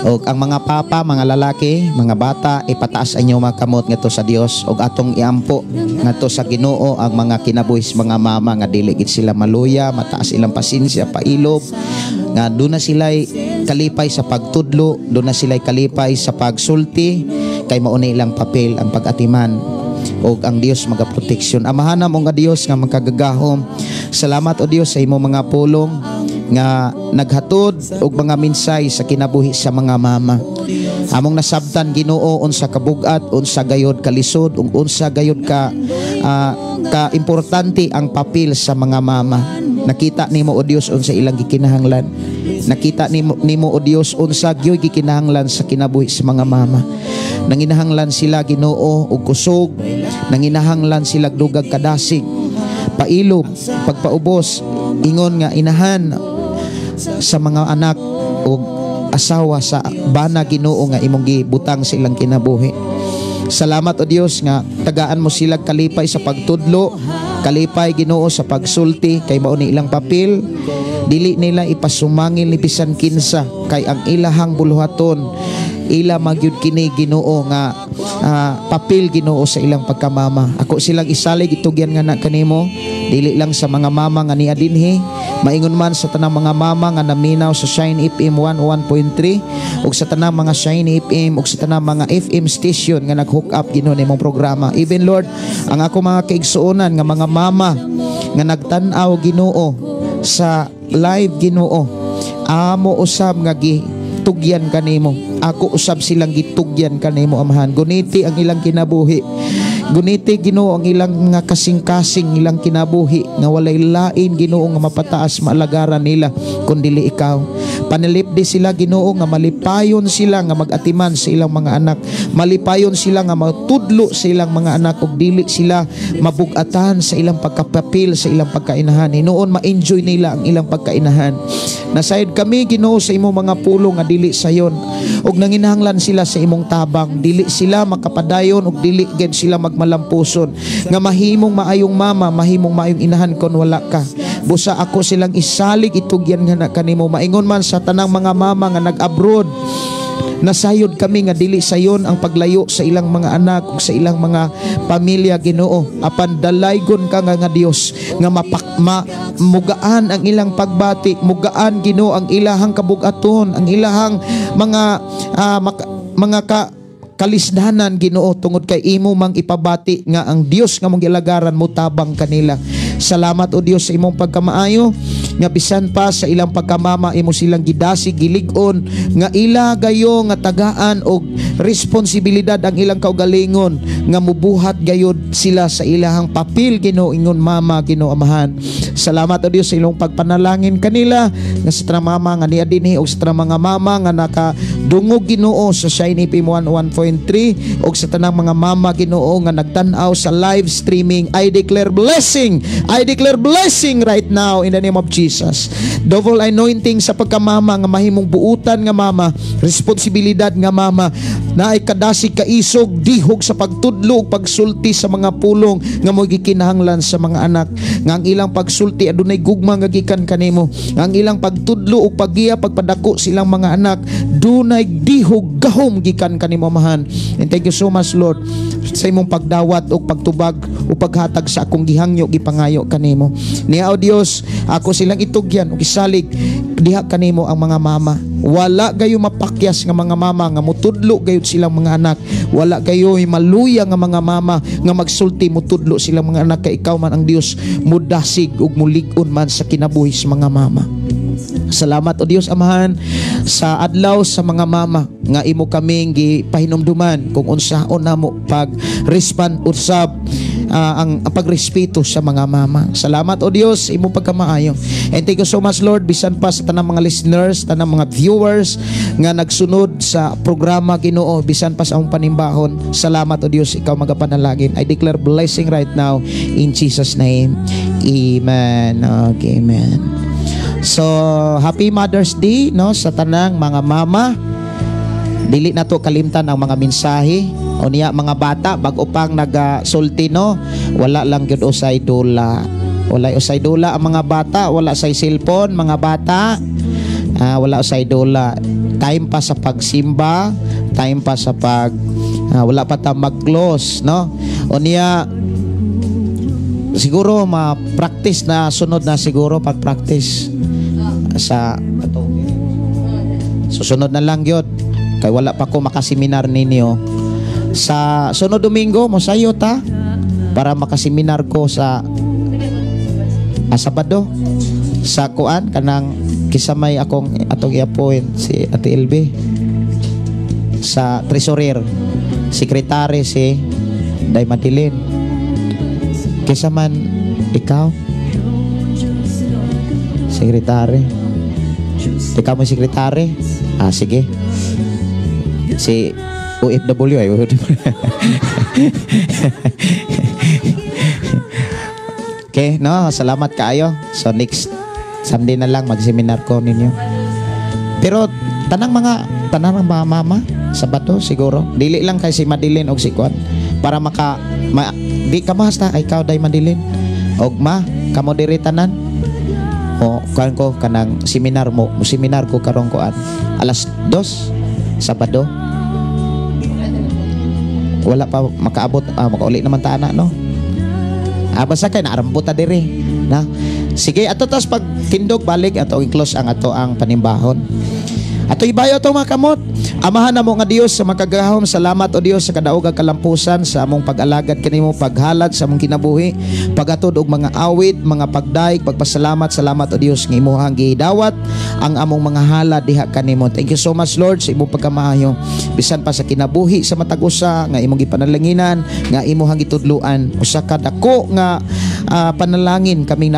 O ang mga papa, mga lalaki, mga bata, ipataas ang inyong mga kamot ngadto sa Dios og atong iampo ngadto sa Ginoo ang mga kinabuhis mga mama nga dili gid sila maluya, mataas ilang pasensya, pailob, nga doon na sila'y kalipay sa pagtudlo, doon na sila'y kalipay sa pagsulti, kay mauni ilang papel ang pag-atiman o ang Dios magaproteksyon. Amahan mo nga Dios nga magkagagahom Salamat o Dios sa imong mga pulong nga naghatod og mga minsay sa kinabuhi sa mga mama. Among nasabtan Ginoo unsa kabugat, unsa gayod kalisod, ug unsa gayod ka importante ang papel sa mga mama. Nakita nimo o Dios unsa ilang gikinahanglan. Nakita nimo o Dios unsa gyoy gikinahanglan sa kinabuhi sa mga mama. Nanginahanglan sila Ginoo og kusog, nanginahanglan sila dugag kadasig, pailob, pagpaubos, ingon nga inahan sa mga anak o asawa sa bana Ginoo nga imong gibutang sa ilang kinabuhi. Salamat o Dios nga tagaan mo sila kalipay sa pagtudlo, kalipay Ginoo sa pagsulti kay mao ni ilang papel. Dili nila ipasumangil ni bisan kinsa kay ang ilahang buluhaton ila magyud kini Ginoo nga papel Ginoo sa ilang pagkamama. Ako silang isalig itugyan nga na kanimo, dili lang sa mga mama nga niya dinhi, maingon man sa tanang mga mama nga naminaw sa Shine FM 101.3 ug sa tanang mga Shine FM ug sa tanang mga FM station nga nag-hook up Ginoo nimong programa. Even Lord, ang ako mga kaigsuonan nga mga mama nga nagtan-aw Ginoo sa live Ginoo, amo usab nga gitugyan kanimo. Ako usab silang gitugyan kanimo Amahan. Guniti ang ilang kinabuhi. Guniti Ginoo ang ilang nga kasing-kasing ilang kinabuhi nga walay lain Ginoo nga mapataas maalagaran nila kundili ikaw. Panalipdi sila Ginoo nga malipayon sila nga magatiman sa ilang mga anak. Malipayon sila nga matudlo sa ilang mga anak ug dili sila mabugatan sa ilang pagkapapil sa ilang pagkainahan. Hinuon ma-enjoy nila ang ilang pagkainahan. Nasayod kami Ginoo sa imong mga pulong nga dili sayon ug nanginahanglan sila sa imong tabang. Dili sila makapadayon ug dili gid sila magmalampuson nga mahimong maayong mama, mahimong maayong inahan kon wala ka. Busa ako silang isalig itugyan nga na kanimo. Maingon man sa tanang mga mama nga nag-abroad, nasayod kami nga dili sayon ang paglayo sa ilang mga anak ug sa ilang mga pamilya Ginoo. Apan dalaygon ka nga Dios nga mugaan ang ilang pagbati, mugaan Ginoo ang ilahang kabugaton, ang ilahang kalisdanan Ginoo tungod kay imo mang ipabati nga ang Dios nga mong gilagaran mo tabang kanila. Salamat o Dios sa imong pagkamaayo nga bisan pa sa ilang pagkamama imo silang gidasig gilig-on nga ila gayo nga tagaan og responsibilidad ang ilang kaugalingon nga mubuhat gayod sila sa ilahang papel Ginoo ingon mama Ginoo Amahan. Salamat o Dios sa ilong pagpanalangin kanila nga sa tanang mama nga niya dinhi o sa tanang mga mama nga nakadungog Ginoo sa Shine FM 101.3 o sa tanang mga mama Ginoo nga nagtan-aw sa live streaming. I declare blessing right now in the name of Jesus. Double anointing sa pagkamama nga mahimong buutan nga mama, responsibilidad nga mama, na ay kadasig kaisog dihog sa pagtudlo ug pagsulti sa mga pulong nga mo gikinahanglan sa mga anak. Nga ang ilang pagsulti adunay gugma nga gikan kanimo. Nga ang ilang pagtudlo ug paggiya pagpadako silang mga anak dunay dihog gahom gikan kanimo Amahan. And thank you so much Lord sa imong pagdawat ug pagtubag o paghatag sa akong gihangyo gipangayo kanimo. Niya o Dios, ako silang itugyan ug isalig diha kanimo ang mga mama. Wala gayo mapakyas nga mga mama nga mutudlo gayud silang mga anak. Wala gayo maluya nga mga mama nga magsulti mutudlo silang mga anak kay ikaw man ang Dios mudasig ug mulig-on man sa kinabuhi sa mga mama. Salamat o Dios Amahan sa adlaw sa mga mama nga imo kaming gipahinumduman kung unsaon namo pag-respond usab ang pagrespeto sa mga mama. Salamat o Dios imo pagkamaayo. And thank you so much Lord bisan pa sa tanang mga listeners, tanang mga viewers nga nagsunod sa programa Ginoo bisan pa sa among panimbahon. Salamat o Dios ikaw magapanalangin. I declare blessing right now in Jesus name. Amen. Okay, amen. So, happy Mother's Day no sa tanang mga mama. Dili na to kalimtan ang mga mensahe. O niya mga bata bag-o pang nagasulti no, wala lang gyud usay dula. Wala usay dula ang mga bata, wala say cellphone mga bata. Wala usay dula. Time pa sa pagsimba, time pa sa wala pa ta mag-close no. O niya siguro ma-practice na sunod na siguro pag-practice sa susunod na lang yun kay wala pa ko makaseminar ninyo sa sunod Domingo mo sayo ta para makaseminar ko sa Sabado sa kuan kanang kisamay atong i-appoint si Ate LB sa treasurer, secretary si Day Madeline. Kisa man ikaw secretary, ikaw mo secretary. Sige, si OFW ay okay, no, salamat kaayo. So next Sunday na lang mag-seminar ko ninyo. Pero tanang mga mama Sabado siguro. Dili lang kay si Madeline og si Kwan para di ka basta ay ikaw Day Madeline. Og kamo diri tanan. O kan ko kanang seminar seminar ko karong kuan alas 2 Sabado. Wala pa makaabot, makauli naman ta ana, no? Basta kay naarambot ta diri na. Sige, ato tas pag tindog balik ato i-close ang panimbahon. Ato ibayo ato mga kamot. Amahan namo nga Dios sa makagahom. Salamat o Dios sa kadaog ug kalampusan sa among pag-alagad kanimo, paghalad sa among kinabuhi, pagatod og mga awit, mga pagdaig, pagpasalamat. Salamat o Dios nga imong gidawat ang among mga halad diha kanimo. Thank you so much Lord sa imong pagkamaayo. Bisan pa sa kinabuhi sa matag usa nga imong gipanalanginan, nga imong gitudluan usa ka dako nga panalangin kami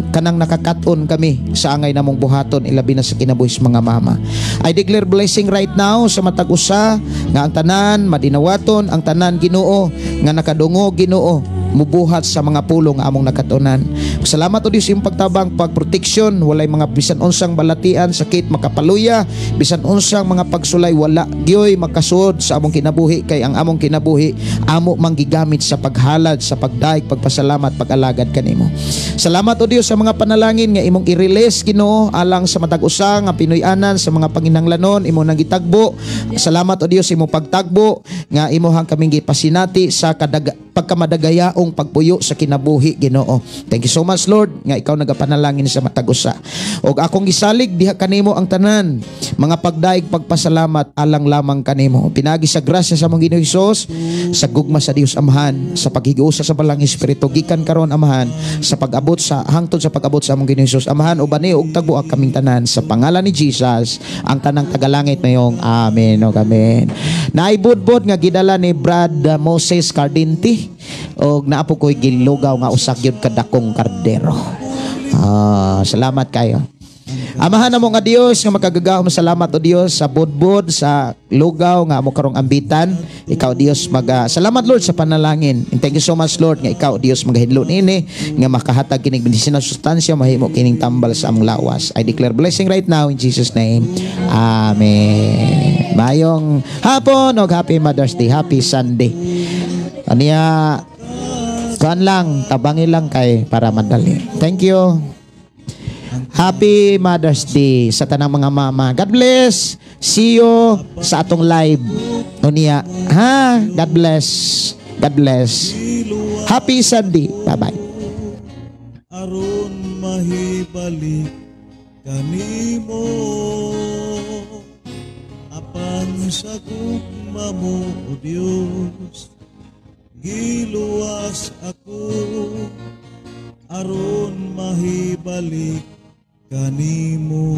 kanang nakakaton kami sa angay namong buhaton, ilabi na sa kinabuhi sa mga mama. I declare blessing right now sa matag usa nga ang tanan madinawaton, ang tanan Ginoo nga nakadungog Ginoo mubuhat sa mga pulong nga among nakatunan. Salamat o Dios imong pagtabang, pagproteksyon, walay mga bisan unsang balatian, sakit makapaluya, bisan unsang mga pagsulay wala gyoy makasuod sa among kinabuhi, kay ang among kinabuhi amo manggigamit sa paghalad, sa pagdaig, pagpasalamat, pag-alagad kanimo. Salamat o Dios sa mga panalangin nga imong i-release Ginoo alang sa matag usa nga Pinoy-anan sa mga panginahanglanon imong nang gitagbo. Salamat o Dios imong pagtagbo nga imong kaming gipasinati sa pagkamadagayaong pagpuyo sa kinabuhi Ginoo. Thank you so much Lord nga ikaw nagapanalangin sa matag usa. Og akong gisalig diha kanimo ang tanan mga pagdaig, pagpasalamat alang lamang kanimo. Pinagi sa grasya sa among Ginoo Hesus, sa gugma sa Dios Amahan, sa paghigiusa sa balang Espiritu gikan karon Amahan, sa pag-abot sa hangtod sa pag-abot sa among Ginoo Hesus Amahan, ubani og tagbuak kaming tanan sa pangalan ni Jesus ang tanang tagalangit mayong amen o amen. Naibudbod nga gidala ni Brad Moses Cardinti og naapo ko'y gilugaw nga usak yun kadakong kardero. Salamat kayo. Amahan namo nga Dios nga makagagahom. Salamat o Dios sa budbud sa lugaw nga amo karong ambitan. Ikaw Dios salamat Lord sa panalangin. And thank you so much Lord nga ikaw Dios magahidlo nini nga makahatag kining medisinal sustansya mahimo kining tambal sa among lawas. I declare blessing right now in Jesus name. Amen. Mayong hapon og happy Mother's Day, happy Sunday. Aniya kuan lang, tabangin lang kay para madali. Thank you. Happy Mother's Day sa tanang mga mama. God bless. See you sa atong live. Unya, God bless. God bless. Happy Sunday. Bye-bye. Aron mahibalik kanimo apan sa gugma mo o Dios giluwas ako aron mahibalik kanimo.